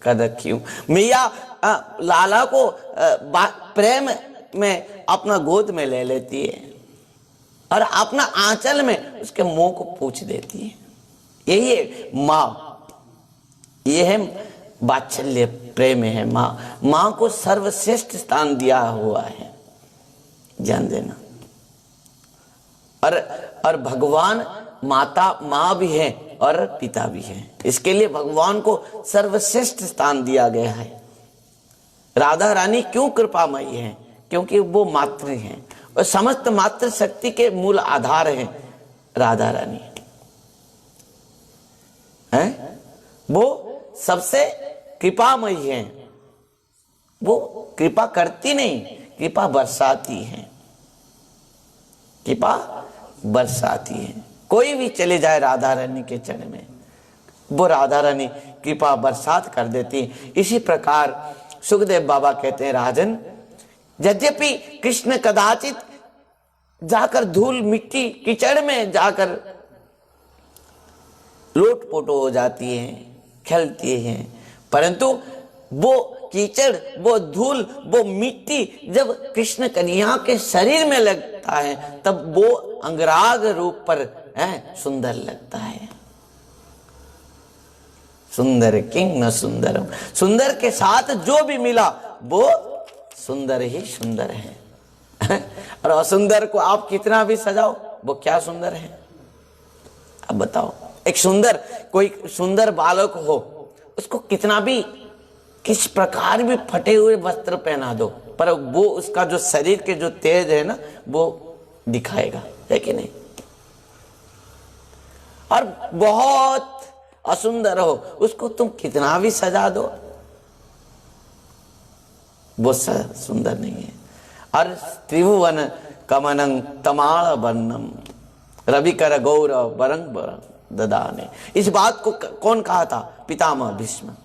कर रखी हूं। मैया लाला को प्रेम में अपना गोद में ले लेती है और अपना आंचल में उसके मुंह को पूछ देती है। यही है माँ, ये है वात्सल्य प्रेम है। माँ को सर्वश्रेष्ठ स्थान दिया हुआ है, ध्यान देना। और भगवान माता, माँ भी है और पिता भी है, इसके लिए भगवान को सर्वश्रेष्ठ स्थान दिया गया है। राधा रानी क्यों कृपामयी है? क्योंकि वो मातृ हैं और समस्त मातृ शक्ति के मूल आधार हैं राधा रानी है। वो सबसे कृपामयी है, वो कृपा करती नहीं, कृपा बरसाती है। कृपा बरसाती है। कोई भी चले जाए राधा रानी के चरण में, वो राधा रानी कृपा बरसात कर देती है। इसी प्रकार सुखदेव बाबा कहते हैं, राजन यद्यपि कृष्ण कदाचित जाकर धूल मिट्टी कीचड़ में जाकर लोट पोटो हो जाती है, खेलती है, परंतु वो कीचड़, वो धूल, वो मिट्टी जब कृष्ण कन्हैया के शरीर में लगता है तब वो अंगराग रूप पर सुंदर लगता है। सुंदर किंग न सुंदरम, सुंदर के साथ जो भी मिला वो सुंदर ही सुंदर है। और असुंदर को आप कितना भी सजाओ वो क्या सुंदर है? अब बताओ, एक सुंदर, कोई सुंदर बालक हो, उसको कितना भी, किस प्रकार भी फटे हुए वस्त्र पहना दो, पर वो उसका जो शरीर के जो तेज है ना वो दिखाएगा, है कि नहीं? और बहुत असुंदर हो, उसको तुम कितना भी सजा दो वो सुंदर नहीं है। और त्रिभुवन कमनं तमाल वर्णम रवि कर गौरव बरंग बरंग ददाने, इस बात को कौन कहा था? पितामह भीष्म।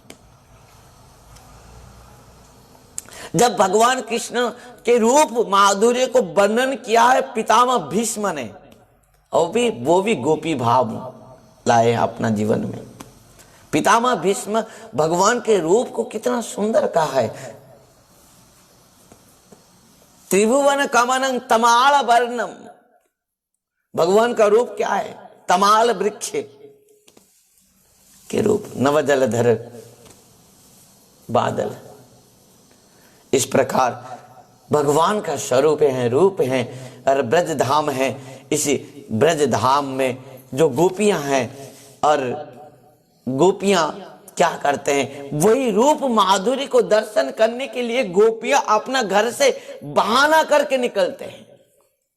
जब भगवान कृष्ण के रूप माधुर्य को वर्णन किया है पितामह भीष्म ने, और भी वो भी गोपी भाव लाए अपना जीवन में। पितामह भीष्म भगवान के रूप को कितना सुंदर कहा है। त्रिभुवन कमनं तमाल वर्णम, भगवान का रूप क्या है? तमाल वृक्ष के रूप, नवजलधर बादल। इस प्रकार भगवान का स्वरूप है, रूप है, और ब्रज धाम है। इसी ब्रज धाम में जो गोपियां हैं, और गोपियां क्या करते हैं? वही रूप माधुरी को दर्शन करने के लिए गोपियां अपना घर से बहाना करके निकलते हैं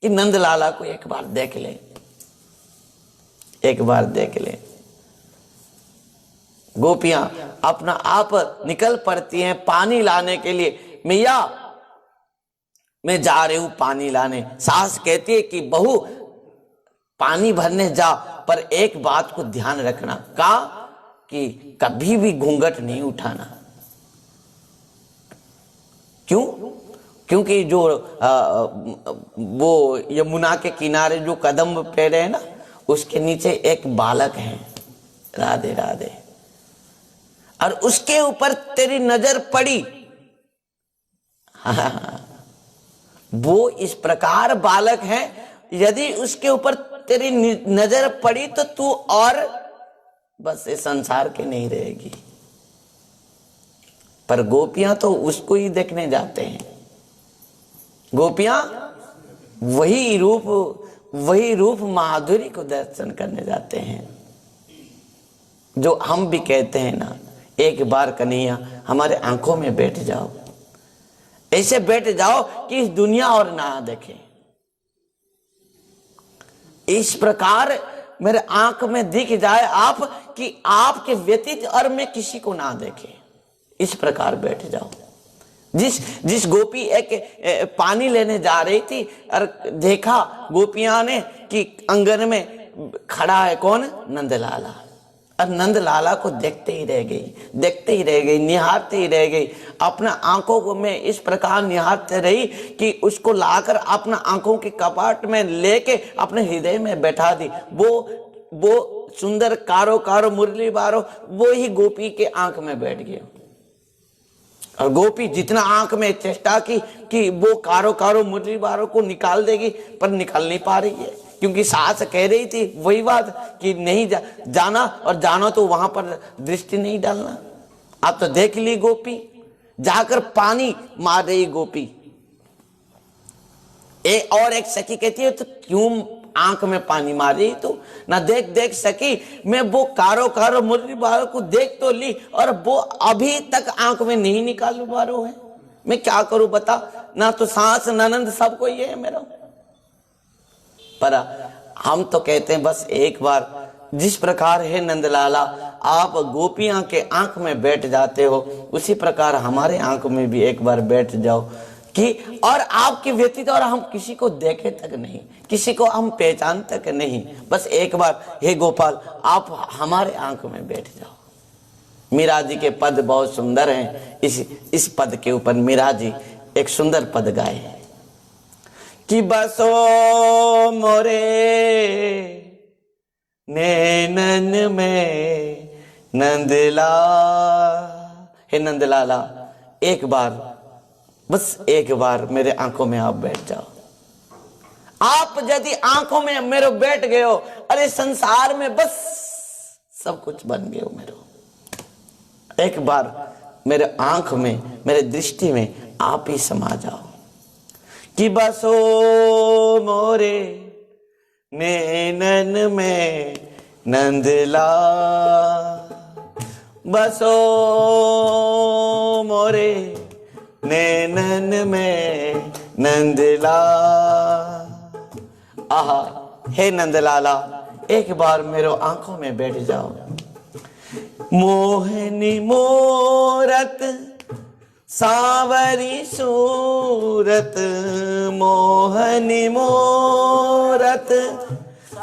कि नंदलाला को एक बार देख ले, एक बार देख ले। गोपियां अपना आप निकल पड़ती हैं पानी लाने के लिए। मैया मैं जा रही हूं पानी लाने। सास कहती है कि बहू पानी भरने जा, पर एक बात को ध्यान रखना, का कि कभी भी घूंघट नहीं उठाना। क्यों? क्योंकि जो वो यमुना के किनारे जो कदम पेड़ है ना, उसके नीचे एक बालक है, राधे राधे, और उसके ऊपर तेरी नजर पड़ी। वो इस प्रकार बालक है, यदि उसके ऊपर तेरी नजर पड़ी तो तू और बस इस संसार के नहीं रहेगी। पर गोपियां तो उसको ही देखने जाते हैं। गोपियां वही रूप माधुरी को दर्शन करने जाते हैं। जो हम भी कहते हैं ना, एक बार कन्हैया हमारे आंखों में बैठ जाओ, ऐसे बैठ जाओ कि इस दुनिया और ना देखे। इस प्रकार मेरे आंख में दिख जाए आप, कि आपके व्यतीत और मैं किसी को ना देखे, इस प्रकार बैठ जाओ। जिस गोपी एक पानी लेने जा रही थी और देखा गोपियां ने कि आंगन में खड़ा है कौन? नंदलाला। और नंदलाला को देखते ही रह गई, निहारते ही रह गई। अपना आंखों को में इस प्रकार निहारते रही कि उसको लाकर अपना आंखों के कपाट में लेके अपने हृदय में बैठा दी। वो सुंदर कारो कारो मुरली बारो वो ही गोपी के आंख में बैठ गया। और गोपी जितना आंख में चेष्टा की कि वो कारो कारो मुरली बारो को निकाल देगी, पर निकाल नहीं पा रही है, क्योंकि सास कह रही थी वही बात कि नहीं जाना, और जाना तो वहां पर दृष्टि नहीं डालना। आप तो देख ली गोपी जाकर पानी मार रही गोपी। और एक सखी कहती है तो क्यों आंख में पानी मार रही? तो ना देख सकी, मैं वो कारो कारो मुरली बारो को देख तो ली, और वो अभी तक आंख में नहीं निकाल पा रहा है। मैं क्या करूं बता? ना तो सास ननंद सबको ये है मेरा। पर हम तो कहते हैं बस एक बार, जिस प्रकार है नंदलाला आप गोपियां के आंख में बैठ जाते हो, उसी प्रकार हमारे आंख में भी एक बार बैठ जाओ। कि और आपके व्यतीत और हम किसी को देखे तक नहीं, किसी को हम पहचान तक नहीं। बस एक बार हे गोपाल आप हमारे आंखों में बैठ जाओ। मीरा जी के पद बहुत सुंदर हैं। इस पद के ऊपर मीरा जी एक सुंदर पद गाए हैं कि बसो मोरे नैनन में नंदला। हे नंदलाला एक बार, बस एक बार मेरे आंखों में आप बैठ जाओ। आप यदि आंखों में मेरे बैठ गए हो, अरे संसार में बस सब कुछ बन गए हो मेरे। एक बार मेरे आंख में, मेरे दृष्टि में आप ही समा जाओ कि बसो मोरे नैनन में नंदला। बसो मोरे नैनन में नंदला। आहा हे नंदलाला एक बार मेरे आंखों में बैठ जाओ। मोहनी मोरत सावरी सूरत, मोहनी मोरत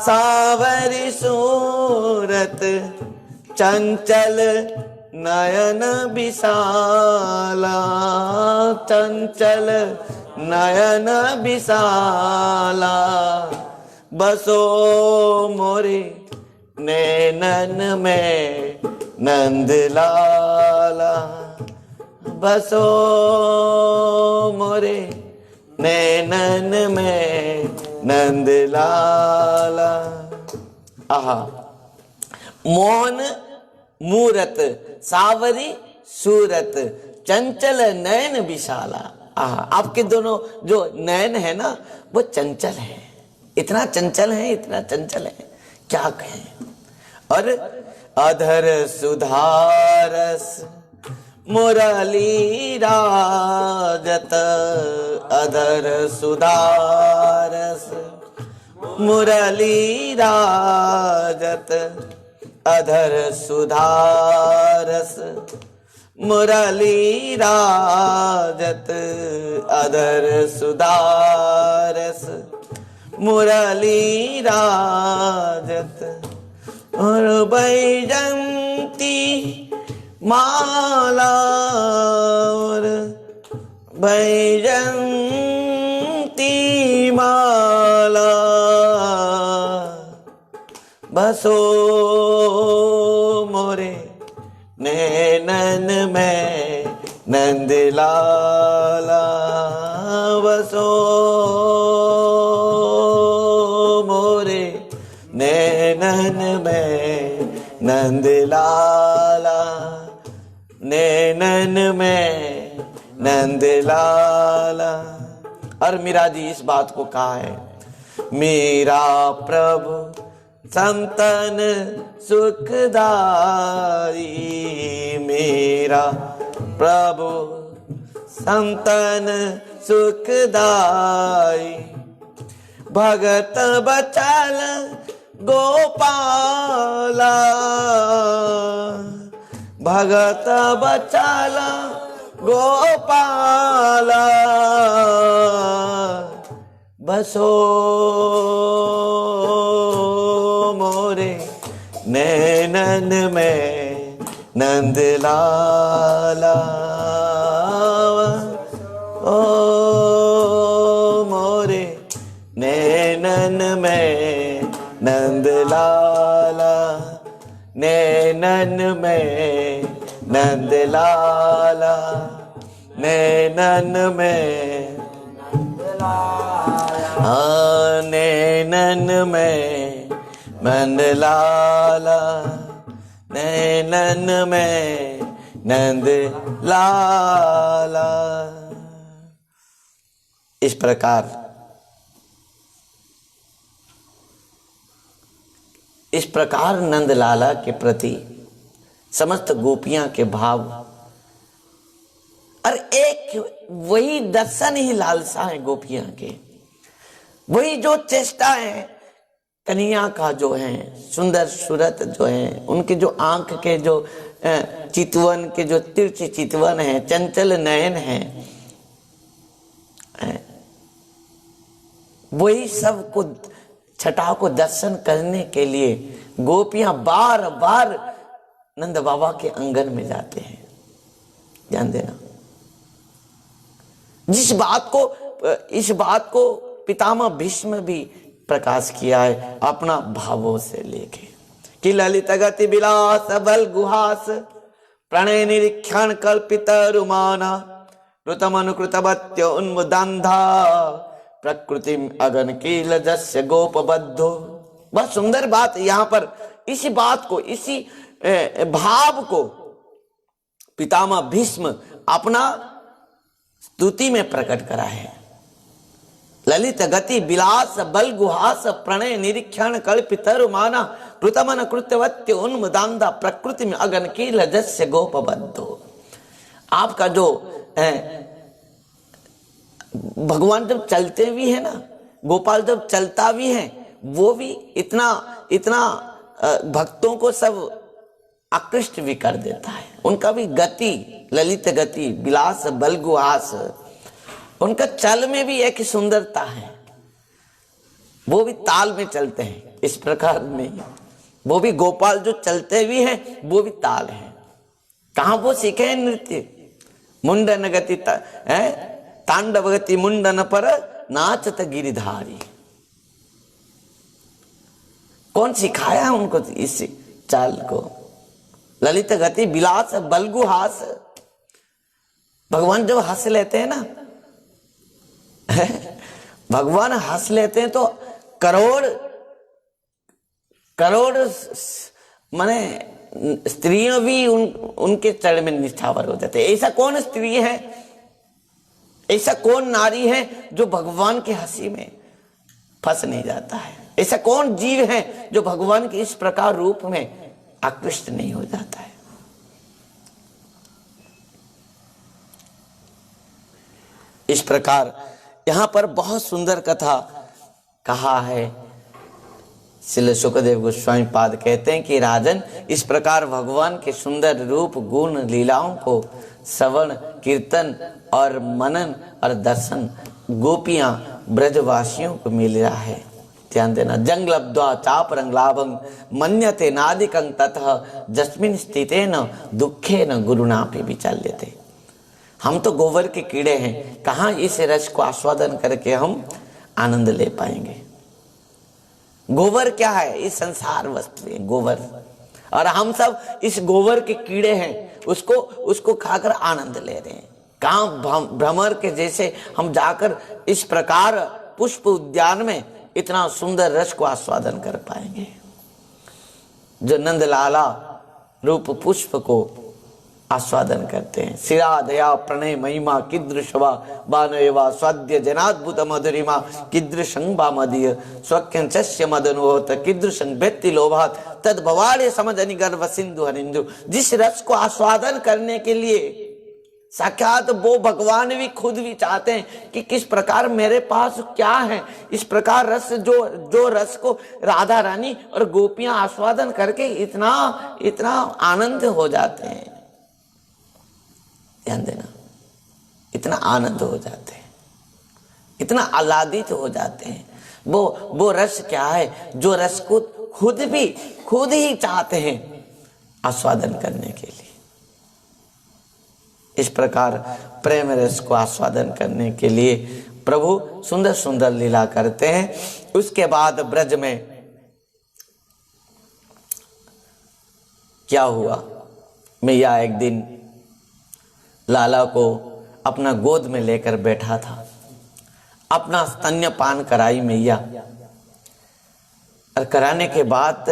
सावरी सूरत, चंचल नयन विशाला, चंचल नयन विशाला। बसो मोरे नैनन में नंदलाला। बसो मोरे नैनन में नंदलाला। आहा मोहन मूरत सावरी सूरत, चंचल नयन विशाला। आहा आपके दोनों जो नयन है ना वो चंचल है, इतना चंचल है, इतना चंचल है क्या कहें। और अधर सुधारस मुरली राजत, अधर सुधारस मुरली राजत, अधर सुधारस मुरली राजत, अधर सुधारस मुरली राजत। और बैजंती माला, और बैजंती माला। बसो मोरे नैनन में नंदलाला। बसो मोरे नैनन में नंदलाला, नैनन में नंदलाला। और मीरा जी इस बात को कहा है, मेरा प्रभु संतन सुखदाई, मेरा प्रभु संतन सुखदाई। भगत बचल गोपाला, भगत बचल गोपाला। बसो मोरे नैनन में नंदलाला। ओ मोरे नैनन में नंदलाला, नैनन में नंदलाला, नैनन में हाँ नैनन में नंदलाला, नैनन में नंदलाला। इस प्रकार नंदलाला के प्रति समस्त गोपियां के भाव और एक वही दर्शन ही लालसा है गोपियां के, वही जो चेष्टा है कन्हैया का जो है सुंदर सूरत जो है, उनके जो आंख के जो चितवन के जो तिरछे चितवन है, चंचल नयन है, वही सब को छटा को दर्शन करने के लिए गोपियां बार बार नंद बाबा के आंगन में जाते हैं। ध्यान देना, इस बात को पितामह भीष्म भी प्रकाश किया है अपना भावों से लेके कि ललित गति विलास बल गुहास प्रणय निरीक्षण कल्पित रुमाना ऋतम अनुकृतवत्य उन्मुदांधा प्रकृति अगन कील जस्य गोपबद्धो। बहुत सुंदर बात यहाँ पर, इसी बात को, इसी भाव को पितामह भीष्म अपना स्तुति में प्रकट करा है। ललित गति विलास बल गुहास प्रणय निरीक्षण कल्पित रुमाना कृतमन कृत्यवत्य उन्मुदांधा प्रकृति में अगन कील जस्य गोपबद्धो। आपका जो भगवान जब चलते भी है ना, गोपाल जब चलता भी है, वो भी इतना इतना भक्तों को सब आकृष्ट भी कर देता है। उनका भी गति, ललित गति विलास बल गुहास, उनका चल में भी एक सुंदरता है। वो भी ताल में चलते हैं, इस प्रकार नहीं। वो भी गोपाल जो चलते भी हैं वो भी ताल है। कहां वो सीखे हैं नृत्य? मुंडन गति तांडव गति मुंडन पर नाचत गिरिधारी। कौन सिखाया उनको इस चाल को? ललित गति विलास बलगुहास। भगवान जब हंस लेते हैं ना, भगवान हंस लेते हैं तो करोड़ करोड़ माने स्त्रियां भी उनके चरण में निष्ठावर हो जाते हैं। ऐसा कौन स्त्री है, ऐसा कौन नारी है जो भगवान की हंसी में फंस नहीं जाता है? ऐसा कौन जीव है जो भगवान के इस प्रकार रूप में आकृष्ट नहीं हो जाता है? इस प्रकार यहां पर बहुत सुंदर कथा कहा है। श्रील सुखदेव गोस्वामी पाद कहते हैं कि राजन, इस प्रकार भगवान के सुंदर रूप गुण लीलाओं को श्रवण कीर्तन और मनन और दर्शन गोपियां ब्रजवासियों को मिल रहा है। ध्यान देना, जंग लब्ध्वा चाप रंग लाभं मन्यते नादिकं ततः जस्मिन स्थितेन दुखेन गुरुनापि विचाल्यते। हम तो गोबर के कीड़े हैं, कहाँ इस रस को आस्वादन करके हम आनंद ले पाएंगे? गोबर क्या है? इस संसार वस्तु है गोबर, और हम सब इस गोबर के कीड़े हैं, उसको खाकर आनंद ले रहे हैं। कहाँ भ्रमर के जैसे हम जाकर इस प्रकार पुष्प उद्यान में इतना सुंदर रस को आस्वादन कर पाएंगे? जो नंदलाला रूप पुष्प को आस्वादन करते हैं। शिरा दया प्रणय महिमा कीदृशवा बानवेवा स्वाद्य जनाद्भुत मधुरिमा कीदृशं बामदीय स्वक्यंचस्य मदनुहोत कीदृशं व्यक्ति लोभात तद भवाड़े समझनि गर्भ सिंधु हरिंदु। जिस रस को आस्वादन करने के लिए साक्षात वो भगवान भी खुद भी चाहते हैं कि किस प्रकार मेरे पास क्या है, इस प्रकार रस जो रस को राधा रानी और गोपियां आस्वादन करके इतना इतना आनंद हो जाते हैं। ध्यान देना, इतना आनंद हो जाते हैं, इतना आह्लादित हो जाते हैं। वो रस क्या है जो रस को खुद ही चाहते हैं आस्वादन करने के लिए। इस प्रकार प्रेम रस को आस्वादन करने के लिए प्रभु सुंदर सुंदर लीला करते हैं। उसके बाद ब्रज में क्या हुआ? मैया एक दिन लाला को अपना गोद में लेकर बैठा था, अपना स्तन्यपान कराई मैया, और कराने के बाद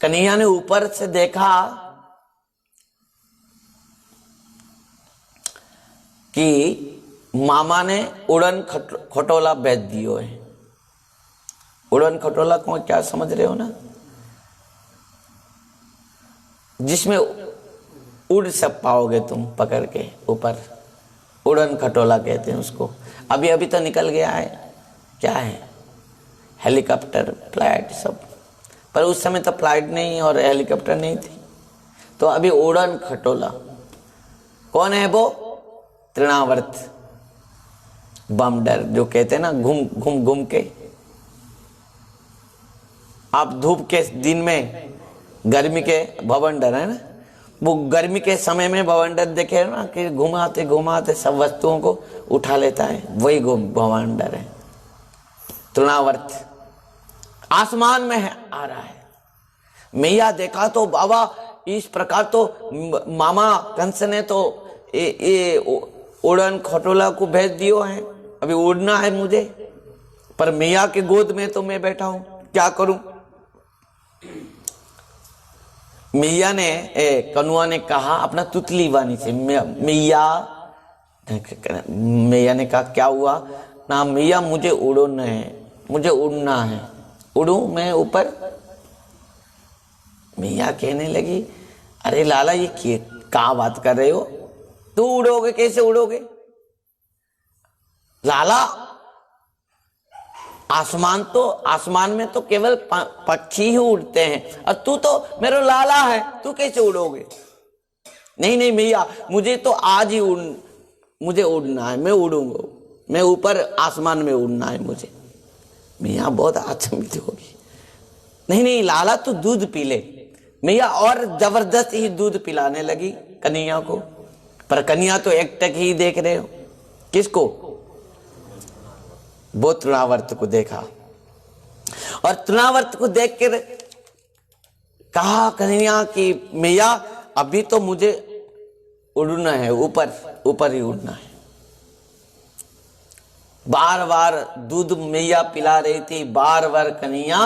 कन्हैया ने ऊपर से देखा कि मामा ने उड़न खटोला बेच दियो है। उड़न खटोला को क्या समझ रहे हो ना? जिसमें उड़ सब पाओगे तुम पकड़ के ऊपर, उड़न खटोला कहते हैं उसको। अभी अभी तो निकल गया है, क्या है, हेलीकॉप्टर फ्लाइट सब, पर उस समय तो फ्लाइट नहीं और हेलीकॉप्टर नहीं थी। तो अभी उड़न खटोला कौन है? वो तृणावर्त, बवंडर जो कहते हैं ना, घूम घूम घूम के। आप धूप के दिन में गर्मी के बवंडर है ना, वो गर्मी के समय में बवंडर देखे ना कि घुमाते घुमाते सब वस्तुओं को उठा लेता है, वही बवंडर है। तृणावर्त आसमान में है, आ रहा है। मैया देखा तो बाबा इस प्रकार तो मामा कंस ने तो ये उड़न खटोला को भेज दियो है, अभी उड़ना है मुझे, पर मैया के गोद में तो मैं बैठा हूं, क्या करूं। मैया ने कनुआ ने कहा अपना तुतली वाणी से, मैया ने कहा क्या हुआ ना, मैया मुझे उड़ना है, मुझे उड़ना है, उड़ूं मैं ऊपर। मैया कहने लगी अरे लाला ये क्या बात कर रहे हो, तू उड़ोगे, कैसे उड़ोगे लाला, आसमान में तो केवल पक्षी ही उड़ते हैं और तू तो मेरा लाला है, तू कैसे उड़ोगे। नहीं नहीं मैया मुझे तो आज ही मुझे उड़ना है, मैं उड़ूंगा, मैं ऊपर आसमान में उड़ना है मुझे। मैया बहुत अचंभित होगी, नहीं नहीं लाला तू दूध पी ले। मैया और जबरदस्त ही दूध पिलाने लगी कन्हैया को, पर कन्हैया तो एकटक ही देख रहे हो, किसको, वो तृणावर्त को देखा और तृणावर्त को देख कर कहा कन्हैया कि मैया अभी तो मुझे उड़ना है, ऊपर ही उड़ना है। बार बार दूध मैया पिला रही थी, बार बार कन्हैया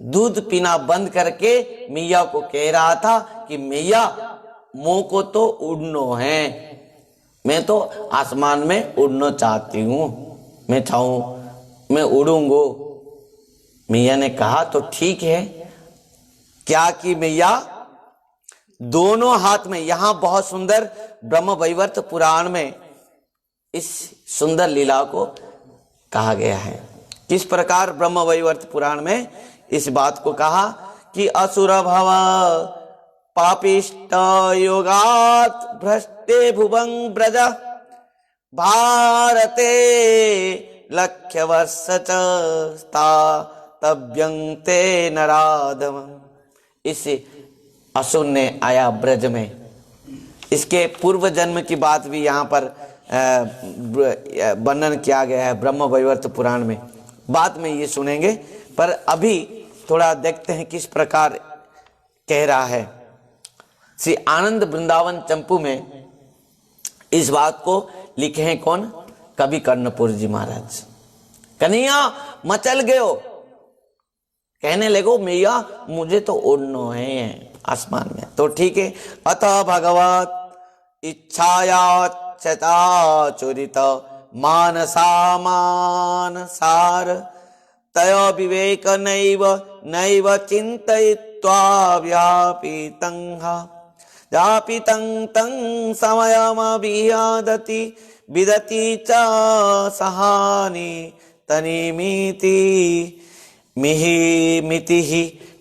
दूध पीना बंद करके मैया को कह रहा था कि मैया मुंह को तो उड़ना है, मैं तो आसमान में उड़ना चाहती हूं, मैं चाहूं मैं उड़ूंगो। मैया ने कहा तो ठीक है। क्या कि मैया दोनों हाथ में, यहां बहुत सुंदर ब्रह्म वैवर्त पुराण में इस सुंदर लीला को कहा गया है। किस प्रकार ब्रह्म वैवर्त पुराण में इस बात को कहा कि असुर भव पापिष्ट योगात भ्रष्टे भुवं ब्रज भारते लक्ष्य वर्ष तव्यंते नराधम। इस असुर ने आया ब्रज में, इसके पूर्व जन्म की बात भी यहाँ पर वर्णन किया गया है ब्रह्म वैवर्त पुराण में, बाद में ये सुनेंगे, पर अभी थोड़ा देखते हैं किस प्रकार कह रहा है। श्री आनंद वृंदावन चंपू में इस बात को लिखे हैं कौन, कवि कर्णपुर जी महाराज। कन्हैया मचल गयो, कहने लगो मैया मुझे तो उड़ना है आसमान में, तो ठीक है। अतः भगवत इच्छाया चुरित मानसा मानसार तय विवेक नैव नैव चिन्तयित्वा व्यापितं व्यापितं तं समयमभियादति विदति च सहानि तनिमिति मिहिमितिः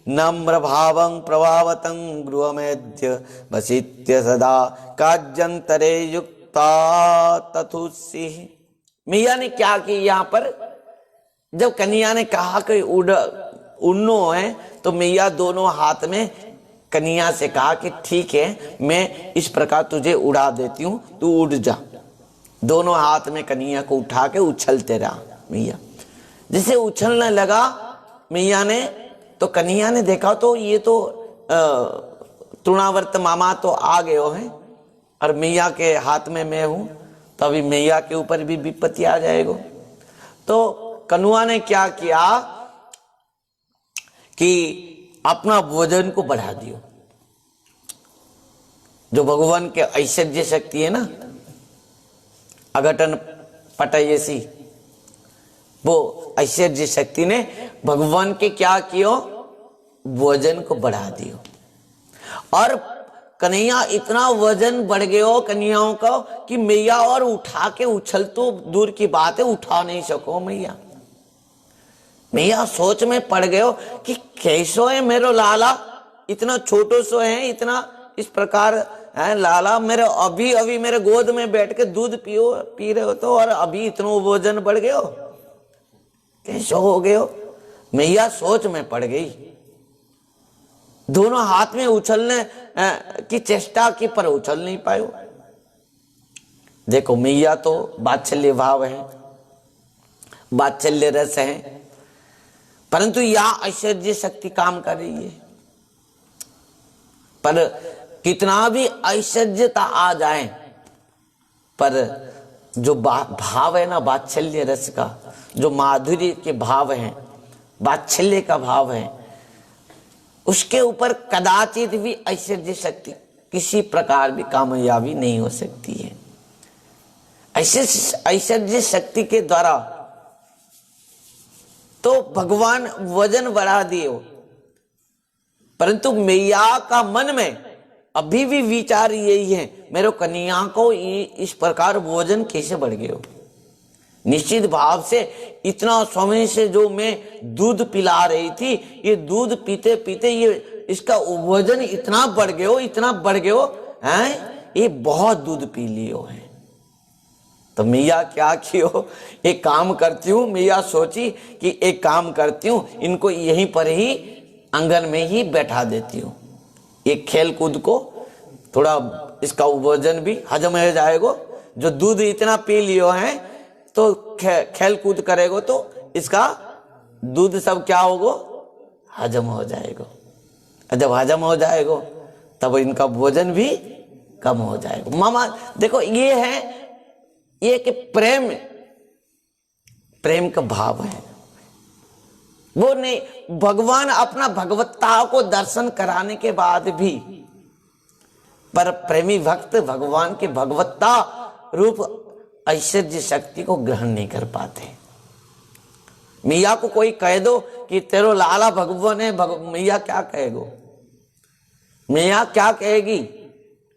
नम्र भावं प्रभावतं गृहमेद्य वसित्य सदा काज्यंतरे युक्ता तथुषि। मैया ने क्या की यहाँ पर, जब कन्हैया ने कहा कि उड़नो है तो मैया दोनों हाथ में कन्हैया से कहा कि ठीक है मैं इस प्रकार तुझे उड़ा देती हूं, तू उड़ जा। दोनों हाथ में कन्हैया को उठा के उछलते रहा मैया। जिसे उछलने लगा मैया ने, तो कन्हैया ने देखा तो ये तो तृणावर्त मामा तो आ गए हैं और मैया के हाथ में मैं हूं, तो अभी मैया के ऊपर भी विपत्ति आ जाएगा। तो कनुआ ने क्या किया कि अपना वजन को बढ़ा दियो। जो भगवान के ऐश्वर्य शक्ति है ना, अघटन पटयसी, वो ऐश्वर्य शक्ति ने भगवान के क्या कियो, वजन को बढ़ा दियो। और कन्हैया इतना वजन बढ़ गयो कन्हैयाओं का कि मैया और उठा के उछल तो दूर की बात है, उठा नहीं सको मैया। मैया सोच में पड़ गयो कि कैसो है मेरो लाला, इतना छोटो सो है, इतना इस प्रकार हैं लाला मेरे अभी अभी मेरे गोद में बैठ के दूध पी रहे हो तो, और अभी इतना वजन बढ़ गए हो, कैसे हो गए हो? मैया सोच में पड़ गई। दोनों हाथ में उछलने की चेष्टा की पर उछल नहीं पाए। देखो मैया तो वात्सल्य भाव है, वात्सल्य रस है, परंतु यहाँ ऐश्वर्य शक्ति काम कर रही है। पर कितना भी ऐश्वर्यता आ जाए, पर जो भाव है ना वात्सल्य रस का, जो माधुर्य के भाव है, वात्सल्य का भाव है, उसके ऊपर कदाचित भी ऐश्वर्य शक्ति किसी प्रकार भी कामयाबी नहीं हो सकती है। ऐश्वर्य शक्ति के द्वारा तो भगवान वजन बढ़ा दिए हो, परंतु मैया का मन में अभी भी विचार यही है, मेरे कन्या को इस प्रकार वजन कैसे बढ़ गए हो। निश्चित भाव से इतना समय से जो मैं दूध पिला रही थी, ये दूध पीते पीते ये इसका वजन इतना बढ़ गए हो, इतना बढ़ गए हो हैं, ये बहुत दूध पी लियो है। तो मैया क्या कियो, एक काम करती हूँ, मैया सोची कि एक काम करती हूँ, इनको यहीं पर ही आंगन में ही बैठा देती हूँ, एक खेल कूद को थोड़ा इसका वजन भी हजम हो जाएगा। जो दूध इतना पी लियो है तो खेल कूद करेगो तो इसका दूध सब क्या होगा, हजम हो जाएगा। जब हजम हो जाएगा तब इनका वजन भी कम हो जाएगा। मामा देखो ये है, ये कि प्रेम का भाव है वो नहीं। भगवान अपना भगवत्ता को दर्शन कराने के बाद भी पर प्रेमी भक्त भगवान के भगवत्ता रूप ऐश्वर्य शक्ति को ग्रहण नहीं कर पाते। मैया को कोई कह दो कि तेरो लाला भगवान है, मैया क्या कहेगो? मैया क्या कहेगी?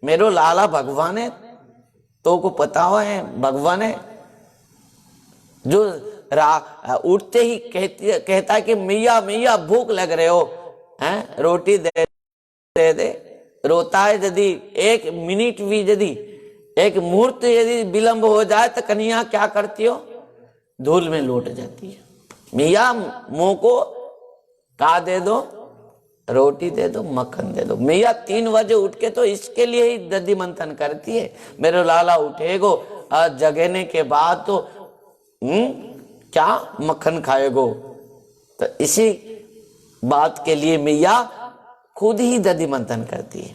मेरो लाला भगवान है, तो को पता हो है भगवान है। जो उठते ही कहता है कि मैया मैया भूख लग रहे हो, हैं रोटी दे दे। रोता है यदि एक मिनट भी, यदि एक मुहूर्त यदि विलंब हो जाए तो कन्या क्या करती हो, धूल में लौट जाती है। मैया मुंह को का दे दो, रोटी दे दो, मक्खन दे दो। मैया 3 बजे उठ के तो इसके लिए ही दधि मंथन करती है, मेरे लाला उठेगो जगने के बाद तो क्या मक्खन खाएगो। तो इसी बात के लिए मैया खुद ही दधि मंथन करती है।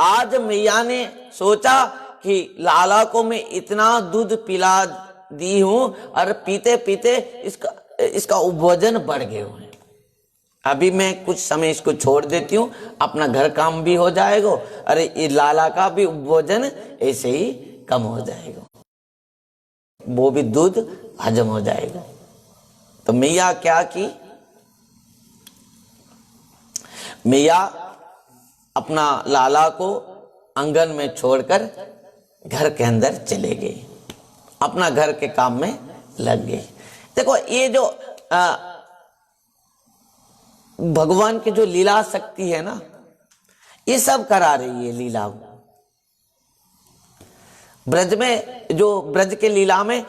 आज मैया ने सोचा कि लाला को मैं इतना दूध पिला दी हूं और पीते पीते इसका वजन बढ़ गए हुए हैं। अभी मैं कुछ समय इसको छोड़ देती हूँ, अपना घर काम भी हो जाएगा, अरे ये लाला का भी वजन ऐसे ही कम हो जाएगा, वो भी दूध हजम हो जाएगा। तो मैया क्या की, मैया अपना लाला को आंगन में छोड़कर घर के अंदर चले गई, अपना घर के काम में लग गई। देखो ये जो भगवान की जो लीला शक्ति है ना, ये सब करा रही है लीला। ब्रज में जो ब्रज के लीला में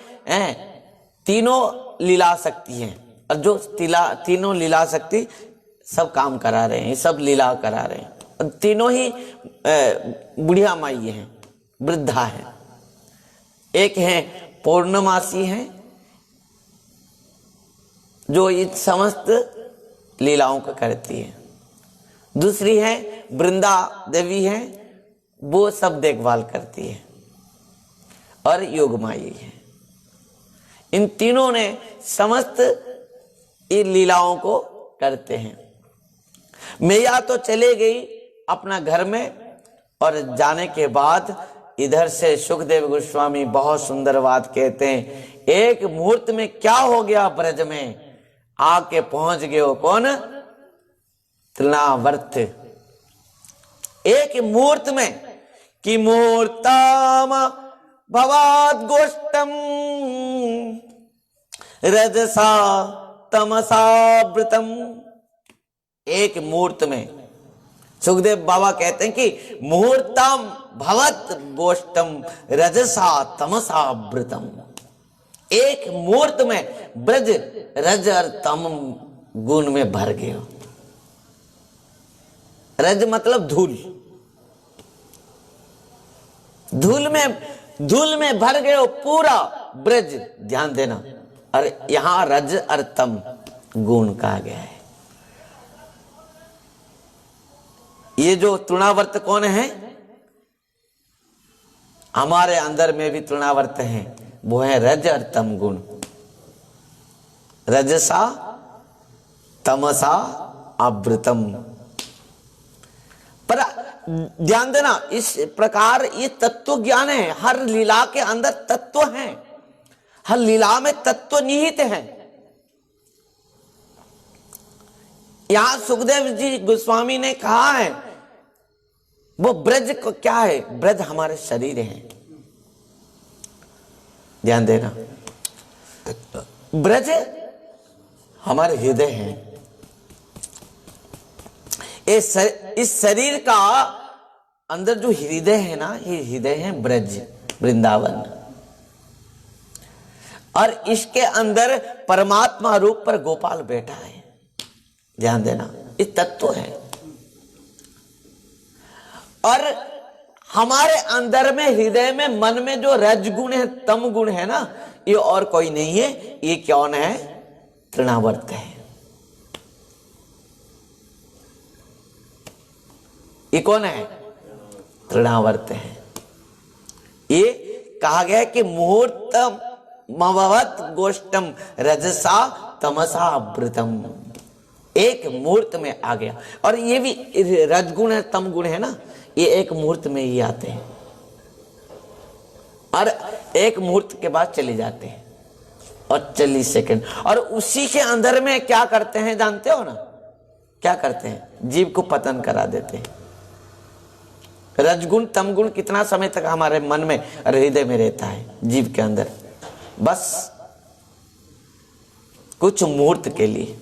तीनों लीला शक्ति हैं, और जो तीनों लीला शक्ति सब काम करा रहे हैं, सब लीला करा रहे हैं। और तीनों ही बुढ़िया माई हैं, वृद्धा है। एक है पूर्णमासी है जो इन समस्त लीलाओं को करती है, दूसरी है वृंदा देवी है, वो सब देखभाल करती है, और योग माई है। इन तीनों ने समस्त इन लीलाओं को करते हैं। मैया तो चले गई अपना घर में, और जाने के बाद इधर से सुखदेव गोस्वामी बहुत सुंदर बात कहते हैं, एक मुहूर्त में क्या हो गया ब्रज में, आके पहुंच गए हो कौन, तृणावर्त। एक मुहूर्त में कि मुहूर्तम भवाद गोष्ठम रजसा तमसा वृतम। एक मुहूर्त में सुखदेव बाबा कहते हैं कि मुहूर्तम भवत गोष्टम रजसा तमसा वृतम। एक मुहूर्त में ब्रज रज और तम गुण में भर गए हो। रज मतलब धूल, धूल में भर गए हो पूरा ब्रज। ध्यान देना, और यहां रज और तम गुण कहा गया है। ये जो तृणावर्त कौन है? हमारे अंदर में भी तृणावर्त है, वो है रज और तम गुण। रजसा तमसा आवृतम। पर ध्यान देना, इस प्रकार ये तत्व ज्ञान है। हर लीला के अंदर तत्व है, हर लीला में तत्व निहित है। यहां सुखदेव जी गोस्वामी ने कहा है, वो ब्रज को क्या है? ब्रज हमारे शरीर है। ध्यान देना, ब्रज हमारे हृदय है। इस शरीर का अंदर जो हृदय है ना, ये हृदय है ब्रज, वृंदावन। और इसके अंदर परमात्मा रूप पर गोपाल बैठा है। ध्यान देना, ये तत्व है। और हमारे अंदर में, हृदय में, मन में जो रजगुण है, तम गुण है ना, ये और कोई नहीं है। ये कौन है? तृणावर्त है। ये कौन है? तृणावर्त है। ये कहा गया है कि मुहूर्तम मववत गोष्टम रजसा तमसा वृतम। एक मुहूर्त में आ गया। और ये भी रजगुण है, तम गुण है ना, ये एक मुहूर्त में ही आते हैं और एक मुहूर्त के बाद चले जाते हैं, और 40 सेकंड। और उसी के अंदर में क्या करते हैं जानते हो ना? क्या करते हैं? जीव को पतन करा देते हैं। रजगुण तम गुण कितना समय तक हमारे मन में और हृदय में रहता है जीव के अंदर? बस कुछ मुहूर्त के लिए।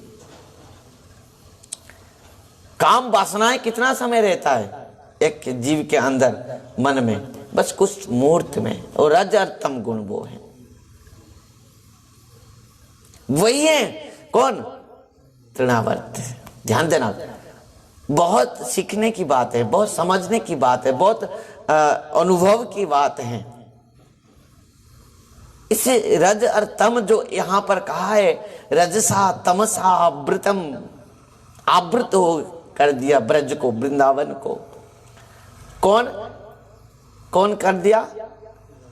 काम वासनाएं कितना समय रहता है एक जीव के अंदर, मन में? बस कुछ मुहूर्त में। और रज और तम गुण वो है, वही है। कौन? तृणावर्त। ध्यान देना, बहुत सीखने की बात है, बहुत समझने की बात है, बहुत अनुभव की बात है। इसे रज और तम जो यहां पर कहा है, रजसा तमसा आवृतम, आवृत हो कर दिया ब्रज को, वृंदावन को। कौन कौन कर दिया?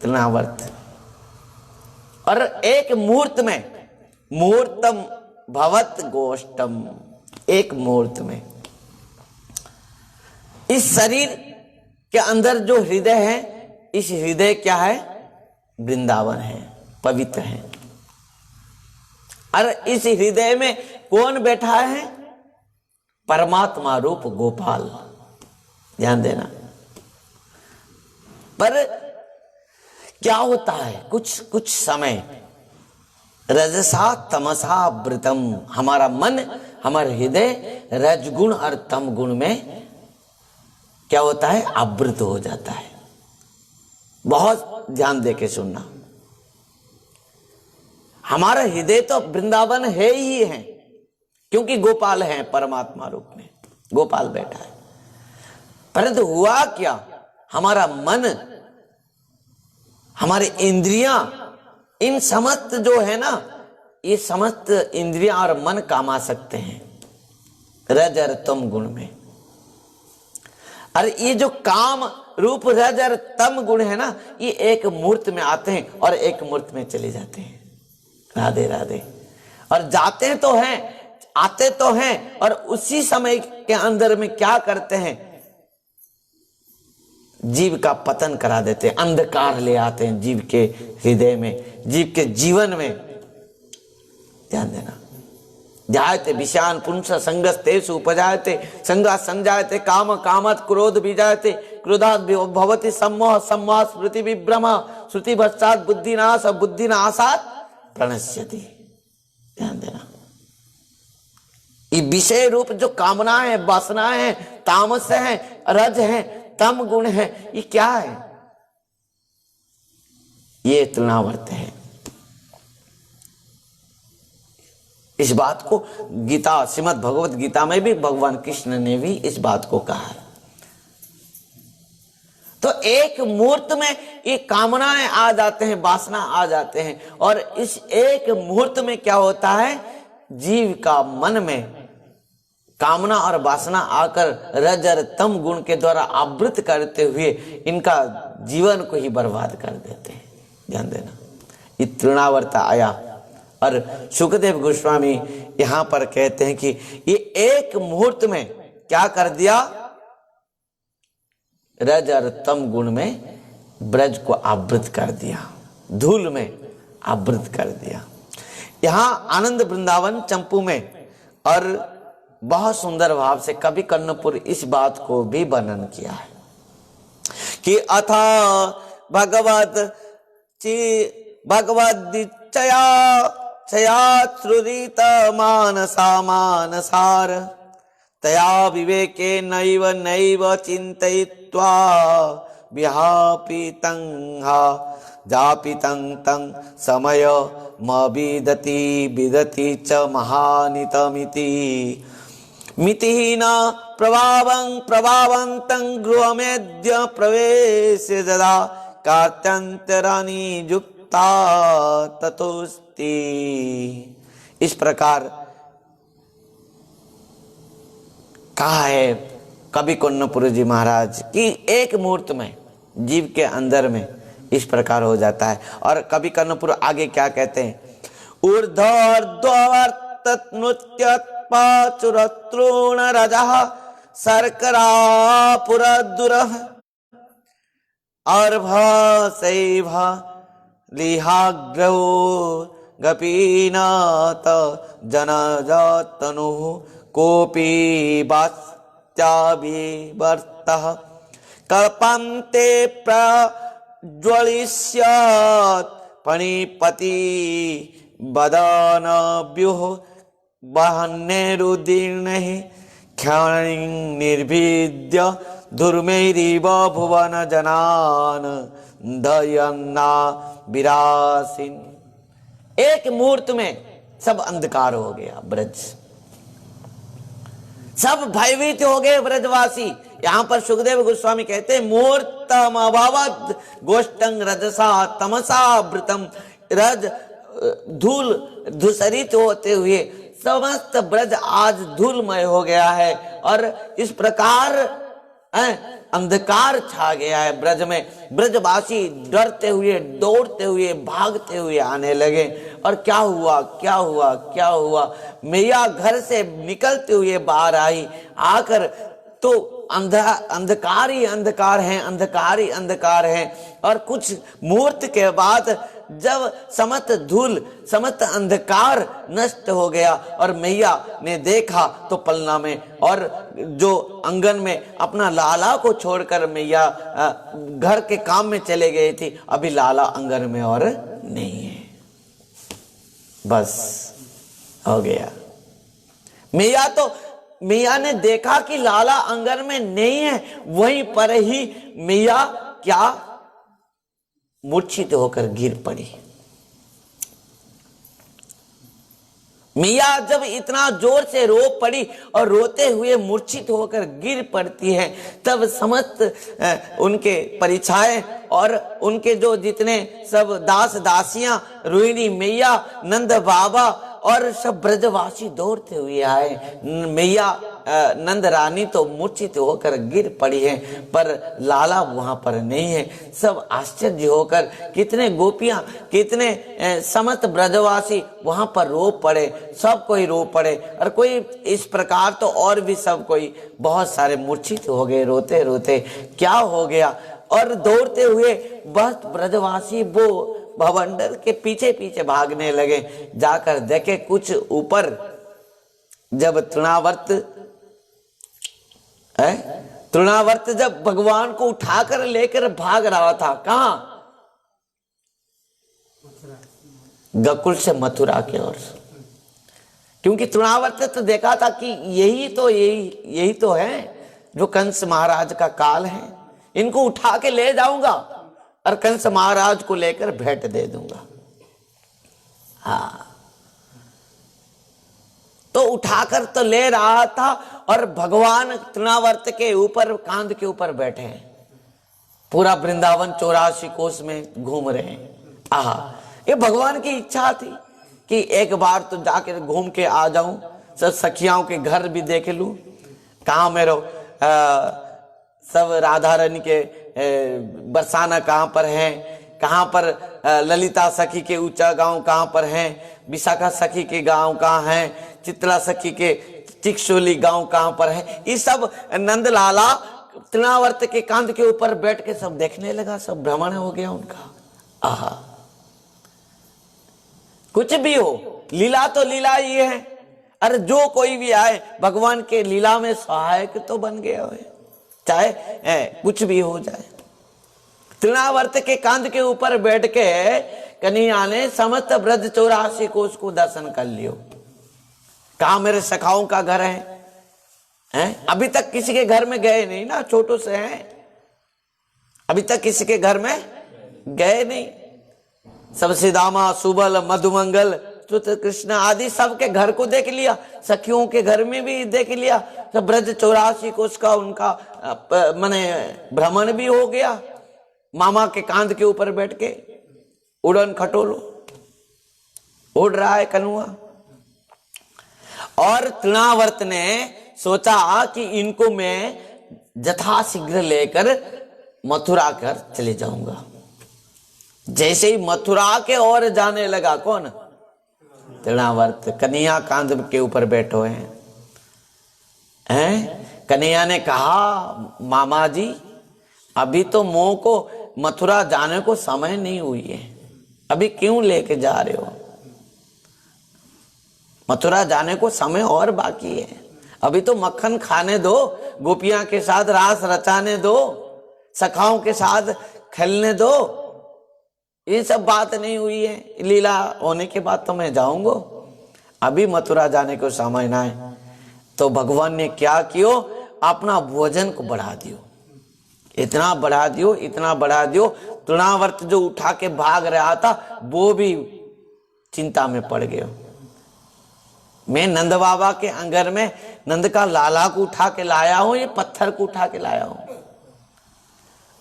तृणावर्त। और एक मुहूर्त में, मुहूर्तम भवत गोष्टम, एक मुहूर्त में इस शरीर के अंदर जो हृदय है, इस हृदय क्या है? वृंदावन है, पवित्र है। और इस हृदय में कौन बैठा है? परमात्मा रूप गोपाल। ध्यान देना। पर क्या होता है? कुछ समय रजसा तमसा वृतम, हमारा मन, हमारा हृदय रजगुण और तम गुण में क्या होता है? आवृत हो जाता है। बहुत ध्यान देके सुनना। हमारा हृदय तो वृंदावन है ही है, क्योंकि गोपाल है परमात्मा रूप में, गोपाल बैठा है। परंतु हुआ क्या? हमारा मन, हमारे इंद्रियां, इन समस्त जो है ना, ये समस्त इंद्रियां और मन कामा सकते हैं रज और तम गुण में। और ये जो काम रूप रज और तम गुण है ना, ये एक मुहूर्त में आते हैं और एक मुहूर्त में चले जाते हैं। राधे राधे। और जाते तो हैं, आते तो हैं, और उसी समय के अंदर में क्या करते हैं? जीव का पतन करा देते हैं, अंधकार ले आते हैं जीव के हृदय में, जीव के जीवन में। ध्यान देना। जायते विषयान पुंस संगस्तेषु उपजायते संगा संजायते काम कामत क्रोध बीजायते क्रोधात् भवति सम्मोह सम्मोह स्मृति विभ्रम श्रुति भस्सात् बुद्धिनाश बुद्धिनाशात् प्रणश्यति। ध्यान देना। ये विषय रूप जो कामनाएं है, वासनाएं हैं, तामस है, रज है, तम गुण है, ये क्या है? ये तृणावर्त है। इस बात को गीता, श्रीमद् भगवत गीता में भी भगवान कृष्ण ने भी इस बात को कहा है। तो एक मुहूर्त में ये कामनाएं आ जाते हैं, वासना आ जाते हैं, और इस एक मुहूर्त में क्या होता है, जीव का मन में कामना और वासना आकर रज और तम गुण के द्वारा आवृत करते हुए इनका जीवन को ही बर्बाद कर देते हैं। ध्यान देना, ये तृणावर्त आया। और सुखदेव गोस्वामी यहां पर कहते हैं कि ये एक मुहूर्त में क्या कर दिया, रज और तम गुण में ब्रज को आवृत कर दिया, धूल में आवृत कर दिया। यहां आनंद वृंदावन चंपू में और बहुत सुंदर भाव से कवि कर्णपुर इस बात को भी वर्णन किया है कि अथा भगवद्चया श्रुरित मानसा मानसार तया विवेके नैव नैव चिन्तयित्वा विहापितं जापितं तं समय मविदति विदति च महानितमिति मितिहीन प्रभावन्तं गृहमेद्य प्रवेश ददा कार्त्यन्तराणि युक्ता ततोस्ति। इस प्रकार कहा है कवि कर्णपुर जी महाराज कि एक मुहूर्त में जीव के अंदर में इस प्रकार हो जाता है। और कवि कर्णपुर आगे क्या कहते हैं, ऊर्ध्वर्द्ववर्तनृत्यत्पाचुरतृण रजः शर्करा पुरदुरः अर्भसैव लिहाग्रहो गपीनाथ जनजतनुः कोपि वात्याभिवर्तः कल्पन्ते प्रज्वलिष्यत् फणिपति वदनव्युः वह्निरुदीर्णैः क्षणिं निर्भिद्य दुर्मेरिव भुवन जनान दयन्ना विरासिन। एक मुहूर्त में सब अंधकार हो गया, ब्रज सब भयभीत हो गए ब्रजवासी। यहां पर सुखदेव गोस्वामी कहते हैं मुहूर्तम अभवत् गोष्ठं रजसा तमसा वृतम। रज धूल धूसरित होते हुए समस्त ब्रज आज धूलमय हो गया है और इस प्रकार अंधकार छा गया है ब्रज में। ब्रजवासी डरते हुए, दौड़ते हुए, भागते हुए आने लगे। और क्या हुआ, क्या हुआ, क्या हुआ? मैया घर से निकलते हुए बाहर आई, आकर तो अंधकार ही अंधकार है, अंधकार ही अंधकार है। और कुछ मुहूर्त के बाद जब समस्त धूल, समस्त अंधकार नष्ट हो गया और मैया ने देखा तो पलना में और जो आंगन में अपना लाला को छोड़कर मैया घर के काम में चले गई थी, अभी लाला आंगन में और नहीं है। बस हो गया। मैया ने देखा कि लाला आंगन में नहीं है, वहीं पर ही मैया क्या मूर्छित होकर गिर पड़ी। मैया जब इतना जोर से रो पड़ी और रोते हुए मूर्छित होकर गिर पड़ती है, तब समस्त उनके परिछाए और उनके जो जितने सब दास दासियां, रोहिणी मैया, नंद बाबा और सब ब्रजवासी दौड़ते हुए आए। मैया नंद रानी तो मूर्छित होकर गिर पड़ी है, पर लाला वहां पर नहीं है। सब आश्चर्य होकर कितने गोपियां, कितने समस्त ब्रजवासी वहां पर रो पड़े, सब कोई रो पड़े। और कोई इस प्रकार तो और भी सब कोई बहुत सारे मूर्छित हो गए रोते रोते। क्या हो गया? और दौड़ते हुए बस ब्रजवासी वो भवंडर के पीछे पीछे भागने लगे। जाकर देखे कुछ ऊपर जब तृणावर्त जब भगवान को उठाकर लेकर भाग रहा था, कहां? गोकुल से मथुरा की ओर। क्योंकि तृणावर्त तो देखा था कि यही तो है जो कंस महाराज का काल है, इनको उठा के ले जाऊंगा और कंस महाराज को लेकर भेंट दे दूंगा। हाँ, तो उठाकर तो ले रहा था और भगवान तृणावर्त के ऊपर, कांध के ऊपर बैठे हैं, पूरा वृंदावन 84 कोस में घूम रहे हैं। आहा, ये भगवान की इच्छा थी कि एक बार तो जाकर घूम के आ जाऊं, सब सखियाओं के घर भी देख लूं, कहाँ मेरो सब राधा रानी के बरसाना कहाँ पर है, कहाँ पर ललिता सखी के ऊंचा गांव कहाँ पर है, विशाखा सखी के गांव कहाँ है, चित्रा सखी के चिकशोली गांव कहाँ पर है। ये सब नंदलाला तृणावर्त के कांध के ऊपर बैठ के सब देखने लगा, सब भ्रमण हो गया उनका। आहा, कुछ भी हो, लीला तो लीला ही है। अरे जो कोई भी आए भगवान के लीला में सहायक तो बन गया है, चाहे कुछ भी हो जाए। तृणावर्त के कांध के ऊपर बैठ के कन्हैया ने समस्त ब्रज 84 कोस को दर्शन कर लियो। कहा मेरे सखाओं का घर है? अभी तक किसी के घर में गए नहीं ना, छोटों से हैं, अभी तक किसी के घर में गए नहीं। सब सीदामा, सुबल, मधुमंगल, कृष्ण आदि सबके घर को देख लिया, सखियों के घर में भी देख लिया, सब ब्रज 84 कोस का उनका माने भ्रमण भी हो गया। मामा के कांध के ऊपर बैठ के उड़न खटोलो उड़ रहा है कनुआ। और तृणावर्त ने सोचा कि इनको मैं यथाशीघ्र लेकर मथुरा कर चले जाऊंगा। जैसे ही मथुरा के ओर जाने लगा, कौन? तृणावर्त, कन्हैया कांध के ऊपर बैठो हैं। कन्हैया ने कहा मामा जी, अभी तो मोह को मथुरा जाने को समय नहीं हुई है, अभी क्यों लेके जा रहे हो? मथुरा जाने को समय और बाकी है, अभी तो मक्खन खाने दो, गोपियां के साथ रास रचाने दो, सखाओं के साथ खेलने दो, ये सब बात नहीं हुई है। लीला होने के बाद तो मैं जाऊंगा, अभी मथुरा जाने को समय ना है। तो भगवान ने क्या कियो, अपना भोजन को बढ़ा दियो, इतना बढ़ा दियो, इतना बढ़ा दियो, तृणावर्त जो उठा के भाग रहा था वो भी चिंता में पड़ गया। मैं नंद बाबा के अंगर में नंद का लाला को उठा के लाया हूं, ये पत्थर को उठा के लाया हूं,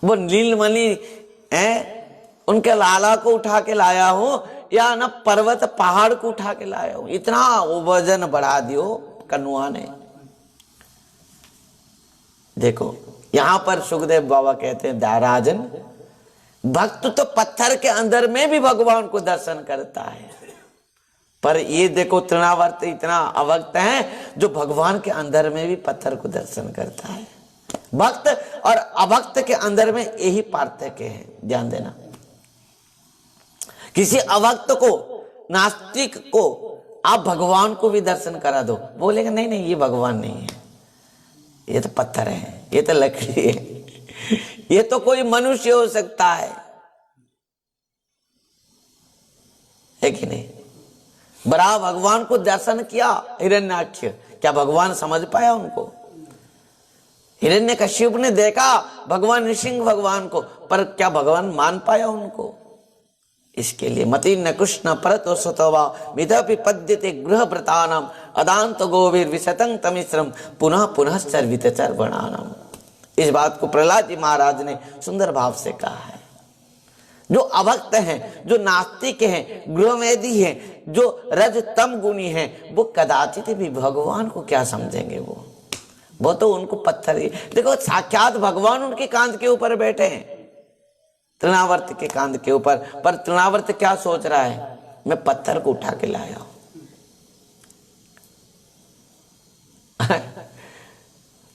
वो नीलमणि है उनके लाला को उठा के लाया हूं, या न पर्वत पहाड़ को उठा के लाया हूं। इतना वजन बढ़ा दियो कनुआ ने। देखो यहां पर सुखदेव बाबा कहते हैं, राजन भक्त तो पत्थर के अंदर में भी भगवान को दर्शन करता है, पर ये देखो तृणावर्त इतना अभक्त है जो भगवान के अंदर में भी पत्थर को दर्शन करता है। भक्त और अभक्त के अंदर में यही पार्थक्य है, ध्यान देना। किसी अभक्त को, नास्तिक को आप भगवान को भी दर्शन करा दो, बोलेगा नहीं नहीं ये भगवान नहीं है, ये तो पत्थर है, ये तो लकड़ी है, ये तो कोई मनुष्य हो सकता है कि नहीं? बड़ा भगवान को दर्शन किया हिरण्याक्ष, क्या भगवान समझ पाया उनको? हिरण्यकश्यप ने देखा भगवान नृसिंह भगवान को, पर क्या भगवान मान पाया उनको? इसके लिए मति न कृष्ण परतो सतवा विधपि पद्यते गृह व्रतानाम अदांत गोवीर विशतं तमिश्रम पुनः पुनः चर्वित चर्वणानाम। इस बात को प्रहलाद जी महाराज ने सुंदर भाव से कहा है। जो अभक्त हैं, जो नास्तिक हैं, गृहमेधी हैं, जो रज तम गुणी हैं, वो कदाचित भी भगवान को क्या समझेंगे? वो तो उनको पत्थर ही, देखो साक्षात भगवान उनके कांध के ऊपर बैठे हैं, तृणावर्त के कांध के ऊपर, पर तृणावर्त क्या सोच रहा है? मैं पत्थर को उठा के लाया हूं।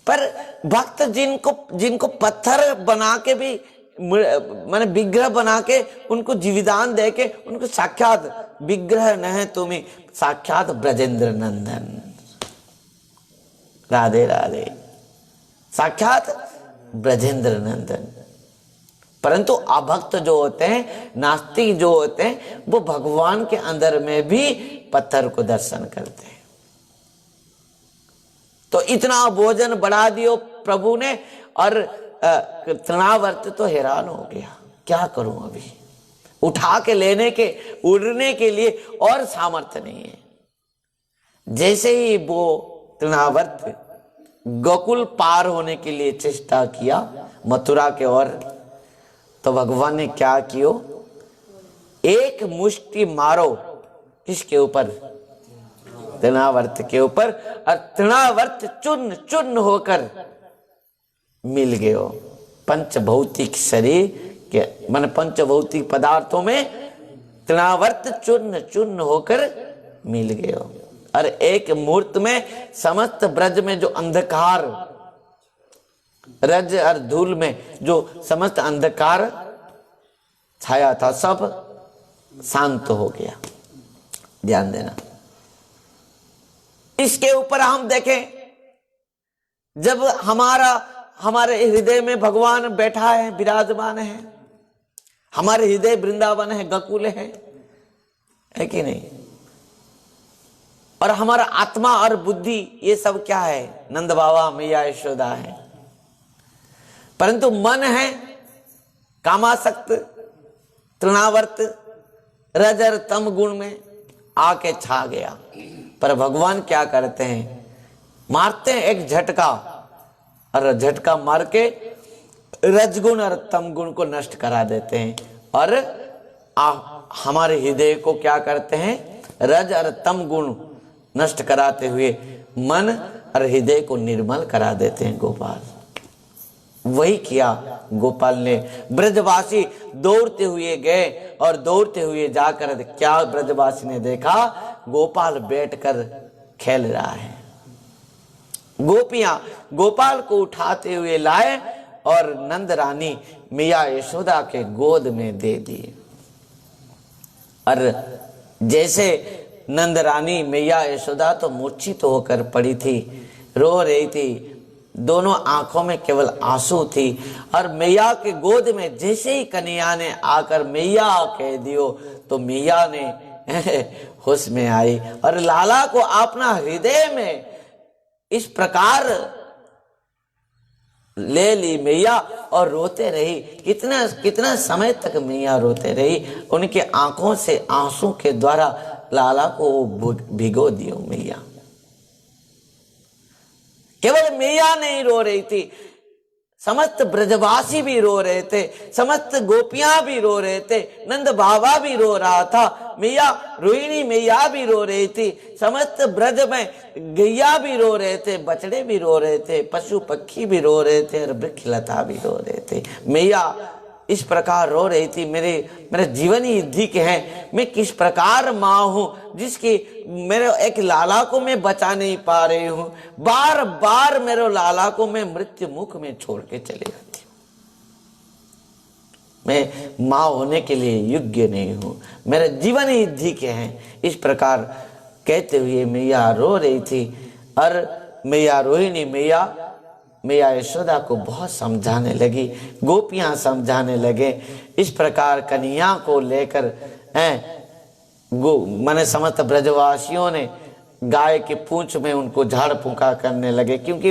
पर भक्त जिनको पत्थर बना के भी, माने विग्रह बना के उनको जीविदान दे के, उनको साक्षात विग्रह न है तुम्हें, साक्षात ब्रजेंद्र नंदन, राधे राधे, साक्षात ब्रजेंद्र नंदन। परंतु अभक्त जो होते हैं, नास्तिक जो होते हैं, वो भगवान के अंदर में भी पत्थर को दर्शन करते हैं। इतना भोजन बढ़ा दियो प्रभु ने, और तृणावर्त तो हैरान हो गया, क्या करूं अभी, उठा के लेने के उड़ने के लिए और सामर्थ्य नहीं है। जैसे ही वो तृणावर्त गोकुल पार होने के लिए चेष्टा किया मथुरा के ओर, तो भगवान ने क्या किया, एक मुष्टि मारो किसके ऊपर, तृणावर्त के ऊपर, और तृणावर्त चूर्ण चूर्ण होकर मिल गए। पंचभौतिक शरीर के मन पंचभौतिक पदार्थों में तृणावर्त चूर्ण चूर्ण होकर मिल गए, और एक मुहूर्त में समस्त ब्रज में जो अंधकार, रज और धूल में जो समस्त अंधकार छाया था सब शांत हो गया। ध्यान देना, इसके ऊपर हम देखें, जब हमारे हृदय में भगवान बैठा है, विराजमान है, हमारे हृदय वृंदावन है, गोकुल है कि नहीं, और हमारा आत्मा और बुद्धि ये सब क्या है, नंद बाबा मैया यशोदा है, परंतु मन है कामासक्त, तृणावर्त, रज और तम गुण में आके छा गया। पर भगवान क्या करते हैं, मारते हैं एक झटका, और झटका मार के रजगुण और तम गुण को नष्ट करा देते हैं, और हमारे हृदय को क्या करते हैं, रज और तम गुण नष्ट कराते हुए मन और हृदय को निर्मल करा देते हैं गोपाल। वही किया गोपाल ने। ब्रजवासी दौड़ते हुए गए, और दौड़ते हुए जाकर क्या ब्रजवासी ने देखा, गोपाल बैठकर खेल रहा है। गोपियां गोपाल को उठाते हुए लाए और नंद रानी मैया यशोदा के गोद में दे दिए। और जैसे नंद रानी मैया यशोदा तो मूर्छित होकर पड़ी थी, रो रही थी, दोनों आंखों में केवल आंसू थी, और मैया के गोद में जैसे ही कन्हैया ने आकर मैया कह दियो, तो मैया ने होश में आई और लाला को अपना हृदय में इस प्रकार ले ली मैया, और रोते रही। कितना समय तक मैया रोते रही, उनके आंखों से आंसू के द्वारा लाला को भिगो दियो मैया। केवल मैया नहीं रो रही थी, समस्त ब्रजवासी भी रो रहे थे, समस्त गोपियां भी रो रहे थे, नंद बाबा भी रो रहा था, मैया रोहिणी मैया भी रो रही थी, समस्त ब्रज में गैया भी रो रहे थे, बछड़े भी रो रहे थे, पशु पक्षी भी रो रहे थे, और वृक्ष लता भी रो रहे थे। मैया इस प्रकार रो रही थी, मेरे जीवन ही युद्ध के हैं, मैं किस प्रकार माँ हूँ जिसकी मेरे एक लाला को मैं बचा नहीं पा रही हूँ, बार बार मेरे लाला को मैं मृत्यु मुख में छोड़ के चली जाती हूँ, मैं माँ होने के लिए योग्य नहीं हूँ, मेरे जीवन ही युद्ध के हैं। इस प्रकार कहते हुए मैया रो रही थी, और मैया रोहिणी मैया यशोदा को बहुत समझाने लगी, गोपियां समझाने लगे। इस प्रकार कन्हैया को लेकर माने समस्त ब्रजवासियों ने गाय के पूंछ में उनको झाड़ फूंका करने लगे, क्योंकि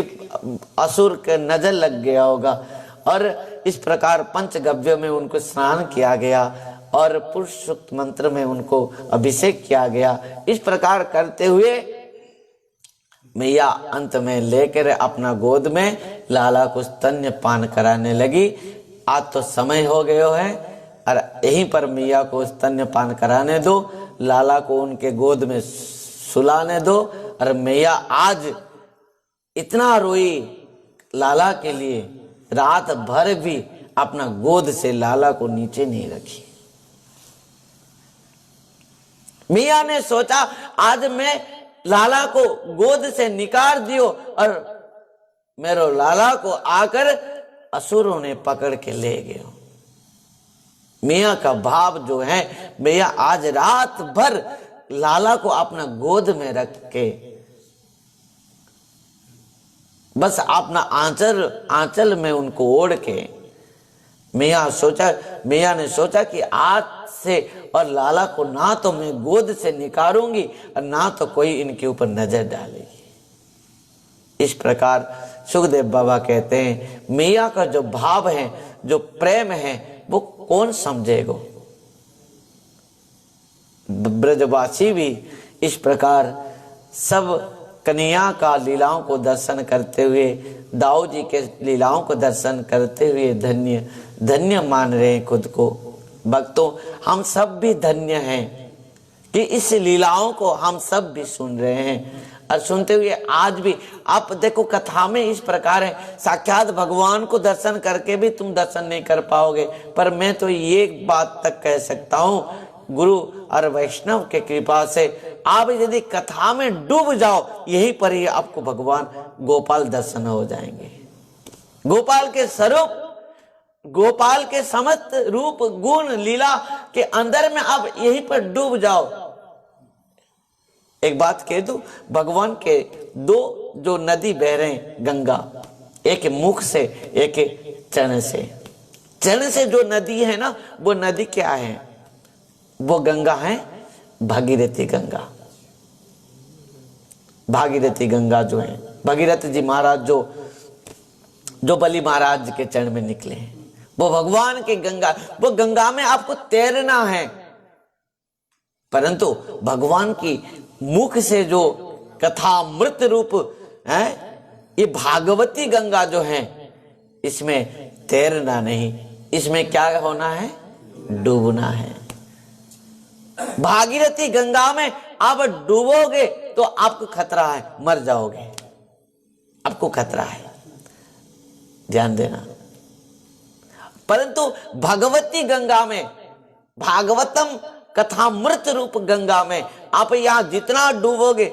असुर के नजर लग गया होगा। और इस प्रकार पंचगव्य में उनको स्नान किया गया, और पुरुष सूक्त मंत्र में उनको अभिषेक किया गया। इस प्रकार करते हुए मैया अंत में लेकर अपना गोद में लाला को स्तन्य पान कराने लगी। आज तो समय हो गयो है, और यहीं पर मैया को स्तन्य पान कराने दो, लाला को उनके गोद में सुलाने दो। और मैया आज इतना रोई लाला के लिए, रात भर भी अपना गोद से लाला को नीचे नहीं रखी। मैया ने सोचा आज मैं लाला को गोद से निकाल दियो, और मेरो लाला को आकर असुरों ने पकड़ के ले गए। मियाँ का भाव जो है, मैया आज रात भर लाला को अपना गोद में रख के बस अपना आंचल में उनको ओढ़ के मैया ने सोचा कि आज से और लाला को ना तो मैं गोद से निकालूंगी, और ना तो कोई इनके ऊपर नजर डालेगी। इस प्रकार सुखदेव बाबा कहते हैं मैया का जो भाव है, जो प्रेम है, वो कौन समझेगा। ब्रजवासी भी इस प्रकार सब कन्हैया का लीलाओं को दर्शन करते हुए, दाऊ जी के लीलाओं को दर्शन करते हुए धन्य धन्य मान रहे हैं खुद को। भक्तों, हम सब भी धन्य हैं कि इस लीलाओं को हम सब भी सुन रहे हैं और सुनते हुए आज भी आप देखो कथा में इस प्रकार है, साक्षात भगवान को दर्शन करके भी तुम दर्शन नहीं कर पाओगे। पर मैं तो ये बात तक कह सकता हूँ, गुरु और वैष्णव के कृपा से आप यदि कथा में डूब जाओ, यहीं पर ही आपको भगवान गोपाल दर्शन हो जाएंगे। गोपाल के स्वरूप, गोपाल के समस्त रूप गुण लीला के अंदर में आप यहीं पर डूब जाओ। एक बात कह दूं, भगवान के दो जो नदी बह रहे हैं गंगा, एक मुख से एक चरण से। चरण से जो नदी है ना, वो नदी क्या है? वो गंगा है भागीरथी गंगा। भागीरथी गंगा जो है, भगीरथ जी महाराज जो बलि महाराज के चरण में निकले हैं, वो भगवान की गंगा। वो गंगा में आपको तैरना है, परंतु भगवान की मुख से जो कथामृत रूप है, ये भागवती गंगा जो है, इसमें तैरना नहीं, इसमें क्या होना है? डूबना है। भागीरथी गंगा में आप डूबोगे तो आपको खतरा है, मर जाओगे, आपको खतरा है, ध्यान देना। परंतु भगवती गंगा में, भागवतम कथामृत रूप गंगा में आप यहां जितना डूबोगे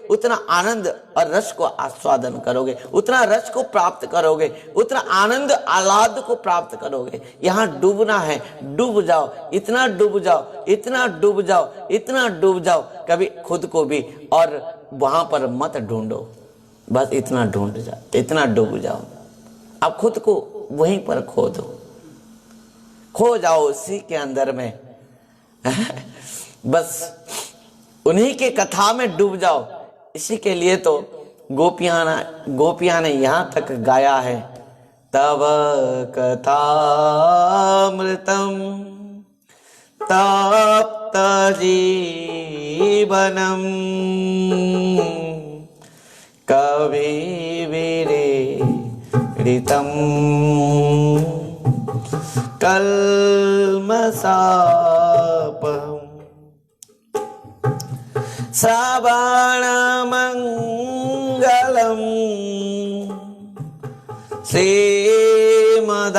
उतना आनंद और रस को आस्वादन करोगे, उतना रस को प्राप्त करोगे, उतना आनंद आह्लाद को प्राप्त करोगे। यहां डूबना है, डूब जाओ, इतना डूब जाओ, इतना डूब जाओ, इतना डूब जाओ, कभी खुद को भी और वहां पर मत ढूंढो, बस इतना ढूंढ जाओ, इतना डूब जाओ, आप खुद को वहीं पर खो दो, खो जाओ उसी के अंदर में बस उन्हीं के कथा में डूब जाओ। इसी के लिए तो गोपियां ने यहां तक गाया है, तव कथामृतम तप्त जीवनम कवि विरीडितम कल्मषापहम् श्रवणमङ्गलम् श्रीमदाततं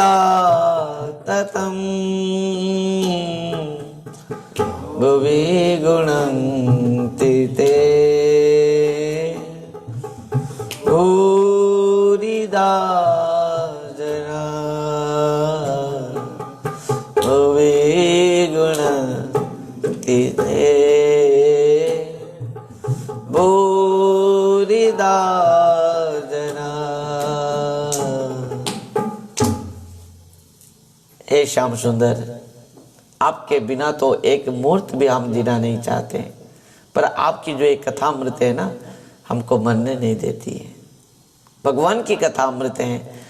भुवि गुणन्ति ते भूरिदा हे श्याम सुंदर, आपके बिना तो एक मुहूर्त भी हम जीना नहीं चाहते, पर आपकी जो एक कथा अमृत है ना, हमको मरने नहीं देती है। भगवान की कथा अमृत है।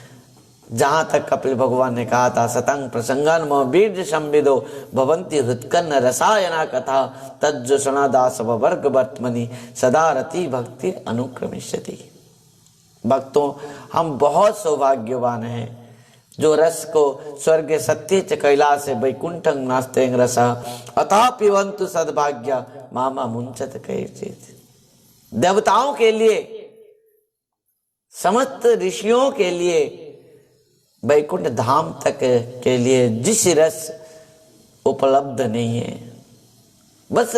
जहां तक कपिल भगवान ने कहा था, सतंग प्रसंगन मोह बीज संविदो भवंती हृत्कन्न रसायना कथा तज्जो सनादास वर्ग वर्तमनि सदा रति भक्ति अनुक्रमिष्यति। भक्तों, हम बहुत सौभाग्यवान हैं जो रस को स्वर्ग सत्य च कैलास वैकुंठं नास्तें रस अतः पिबन्तु सद्भाग्य मामा मुंचत कैचित। देवताओं के लिए, समस्त ऋषियों के लिए, वैकुंठ धाम तक के लिए जिस रस उपलब्ध नहीं है, बस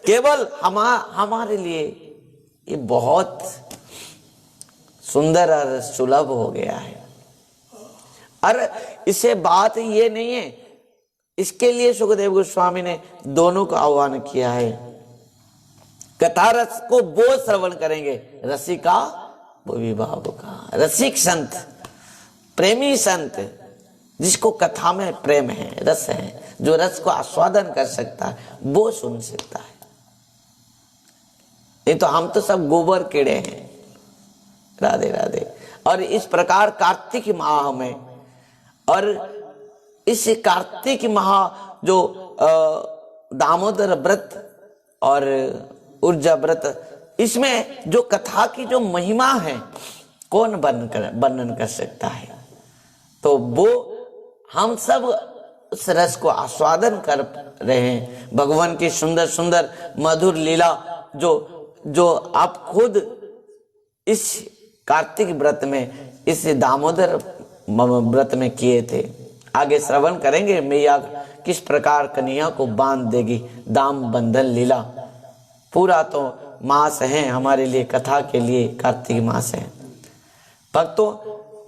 केवल हमारे लिए ये बहुत सुंदर और सुलभ हो गया है। और इसे बात ये नहीं है, इसके लिए सुखदेव गोस्वामी ने दोनों को आह्वान किया है। कथा रस को वो श्रवण करेंगे, रसिका वो विभाव का। रसिक संत, प्रेमी संत, जिसको कथा में प्रेम है, रस है, जो रस को आस्वादन कर सकता है, वो सुन सकता है। नहीं तो हम तो सब गोबर कीड़े हैं, राधे राधे। और इस प्रकार कार्तिक माह में, और इस कार्तिक माह जो दामोदर व्रत और ऊर्जा व्रत, इसमें जो कथा की जो महिमा है कौन वर्णन कर सकता है। तो वो हम सब उस रस को आस्वादन कर रहे हैं। भगवान की सुंदर सुंदर मधुर लीला जो आप खुद इस कार्तिक व्रत में, इस दामोदर व्रत में किए थे। आगे श्रवण करेंगे मैया किस प्रकार कन्हैया को बांध देगी, दाम बंधन लीला। पूरा तो मास है हमारे लिए, कथा के लिए कार्तिक मास है। भक्तों,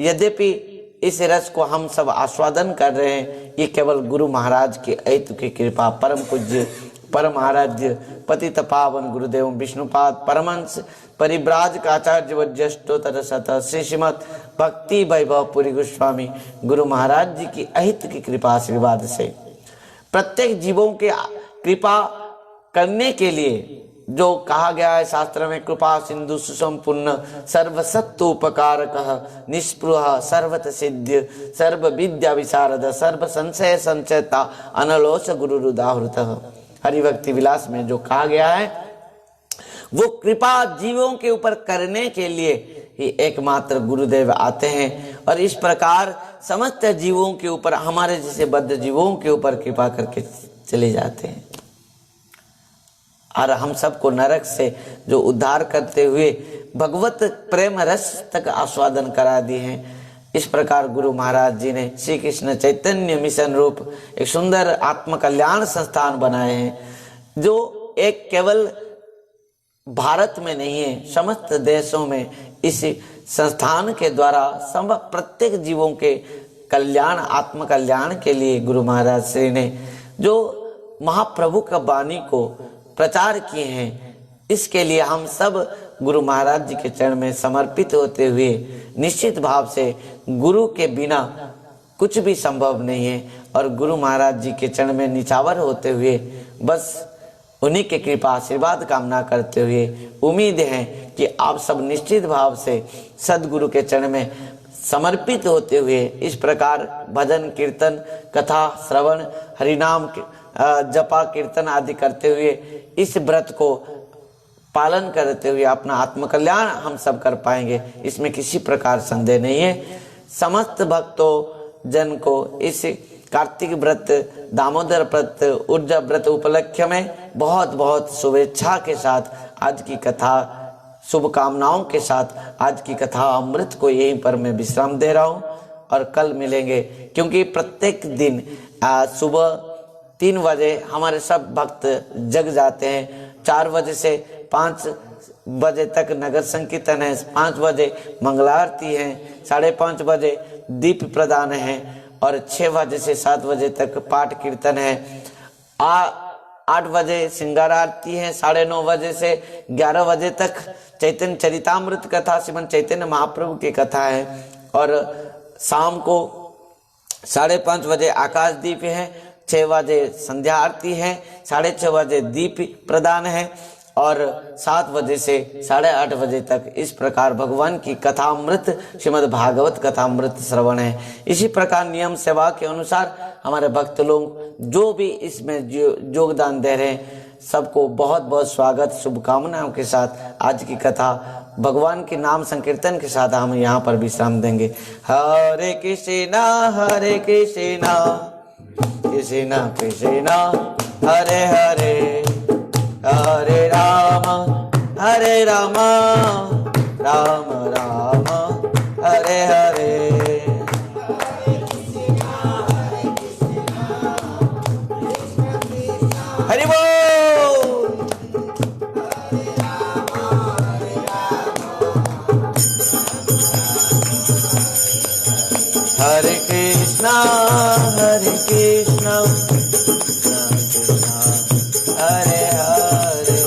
यद्यपि इस रस को हम सब आस्वादन कर रहे हैं, ये केवल गुरु महाराज की अहितु की कृपा, परम पूज्य परम आराध्य पतित पावन गुरुदेव विष्णुपाद परमहंस परिव्राजक आचार्य वज्रष्टोत्तर सत श्री श्रीमद भक्ति वैभव पुरी गोस्वामी गुरु महाराज जी की अहित की कृपा आशीर्वाद से प्रत्येक जीवों के कृपा करने के लिए जो कहा गया है शास्त्र में, कृपा सिंधु सुसंपूर्ण सर्वसत्व उपकारक निष्पृह सर्वत सिद्ध सर्व विद्या विशारद सर्व संशय संचयता अनलोस गुरु रुदाहृत। हरिभक्ति विलास में जो कहा गया है वो कृपा जीवों के ऊपर करने के लिए ही एकमात्र गुरुदेव आते हैं, और इस प्रकार समस्त जीवों के ऊपर, हमारे जैसे बद्ध जीवों के ऊपर कृपा करके चले जाते हैं, और हम सबको नरक से जो उद्धार करते हुए भगवत प्रेम रस तक आस्वादन करा दिए हैं। इस प्रकार गुरु महाराज जी ने श्री कृष्ण चैतन्य मिशन रूप एक सुंदर आत्म कल्याण संस्थान बनाए हैं, जो एक केवल भारत में नहीं है, समस्त देशों में इस संस्थान के द्वारा सब प्रत्येक जीवों के कल्याण, आत्म कल्याण के लिए गुरु महाराज श्री ने जो महाप्रभु का वाणी को प्रचार किए हैं, इसके लिए हम सब गुरु महाराज जी के चरण में समर्पित होते हुए निश्चित भाव से गुरु के बिना कुछ भी संभव नहीं है, और गुरु महाराज जी के चरण में निछावर होते हुए बस उन्हीं के कृपा आशीर्वाद कामना करते हुए उम्मीद है कि आप सब निश्चित भाव से सदगुरु के चरण में समर्पित होते हुए इस प्रकार भजन कीर्तन कथा श्रवण हरिनाम जपा कीर्तन आदि करते हुए इस व्रत को पालन करते हुए अपना आत्मकल्याण हम सब कर पाएंगे, इसमें किसी प्रकार संदेह नहीं है। समस्त भक्तों जन को इस कार्तिक व्रत, दामोदर व्रत, ऊर्जा व्रत उपलक्ष्य में बहुत बहुत शुभेच्छा के साथ आज की कथा, शुभकामनाओं के साथ आज की कथा अमृत को यहीं पर मैं विश्राम दे रहा हूँ, और कल मिलेंगे, क्योंकि प्रत्येक दिन सुबह 3 बजे हमारे सब भक्त जग जाते हैं। 4 बजे से 5 बजे तक नगर संकीर्तन है, 5 बजे मंगला आरती है, 5:30 बजे दीप प्रदान है, और 6 बजे से 7 बजे तक पाठ कीर्तन है। 8 बजे श्रृंगार आरती है, 9:30 बजे से 11 बजे तक चैतन्य चरितामृत कथा श्रीमद चैतन्य महाप्रभु की कथा है, और शाम को 5:30 बजे आकाश दीप है, 6 बजे संध्या आरती है, 6:30 बजे दीप प्रदान है, और 7 बजे से 8:30 बजे तक इस प्रकार भगवान की कथामृत श्रीमद् भागवत कथामृत श्रवण है। इसी प्रकार नियम सेवा के अनुसार हमारे भक्त लोग जो भी इसमें योगदान दे रहे हैं सबको बहुत बहुत स्वागत शुभकामनाओं के साथ आज की कथा भगवान के नाम संकीर्तन के साथ हम यहाँ पर विश्राम देंगे। हरे कृष्णा कृष्णा कृष्णा हरे हरे, हरे राम राम राम हरे हरे। हरि बोल। हरे कृष्णा हरे हरे,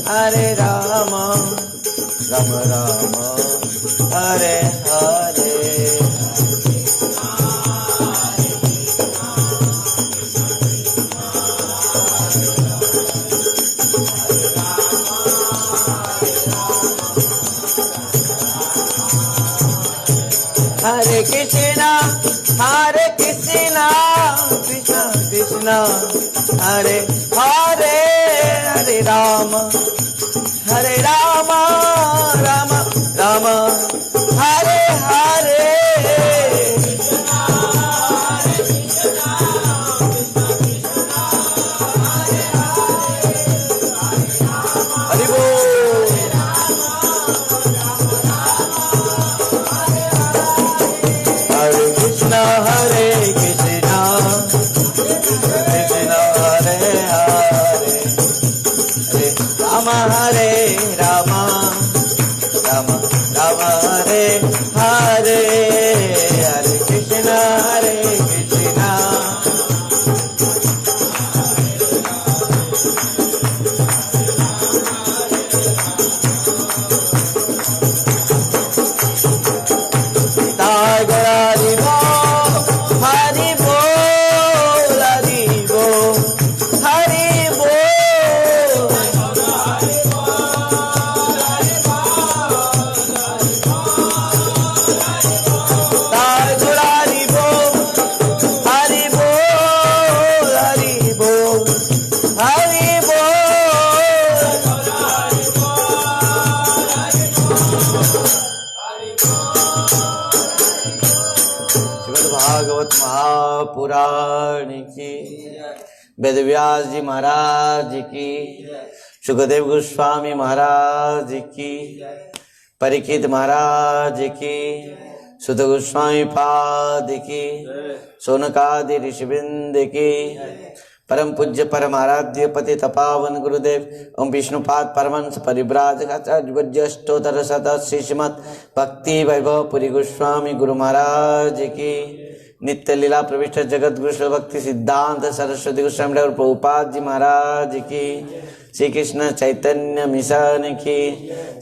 हरे राम राम राम हरे हरे। कृष्णा कृष्णा कृष्णा हरे हरे, हरे राम राम राम हरे हरे। हरि बोल। हरे कृष्णा कृष्णा हरे हरे, हरे राम राम राम हरे हरे, हरे कृष्णा कृष्णा। भागवत महापुराण की, वेदव्यास जी महाराज की, सुखदेव गोस्वामी महाराज की, परीक्षित महाराज की, सुत गोस्वामी पाद की, सोनकादि ऋषिवृंद की, परम पूज्य परम आराध्य पति तपावन गुरुदेव ओम विष्णुपाद परमहंस परिव्राजकाचार्य शत श्रीमद भक्ति वैभव पुरी गोस्वामी गुरु महाराज की, नित्य लीला प्रविष्ट जगत गुरु भक्ति सिद्धांत सरस्वती गोस्वामी ठाकुर प्रभुपाद जी महाराज की, श्री कृष्ण चैतन्य मिशन की,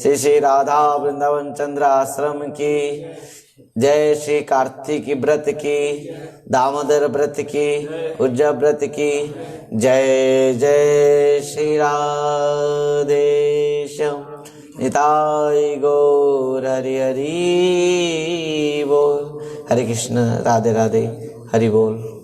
श्री श्री राधा वृंदावन चंद्र आश्रम की, जय श्री कार्तिक व्रत की, दामोदर व्रत की, उज्जव व्रत की, जय जय श्री राधेश्याम निताई गौर हरि हरि बोल। हरे कृष्ण, राधे राधे, हरि बोल।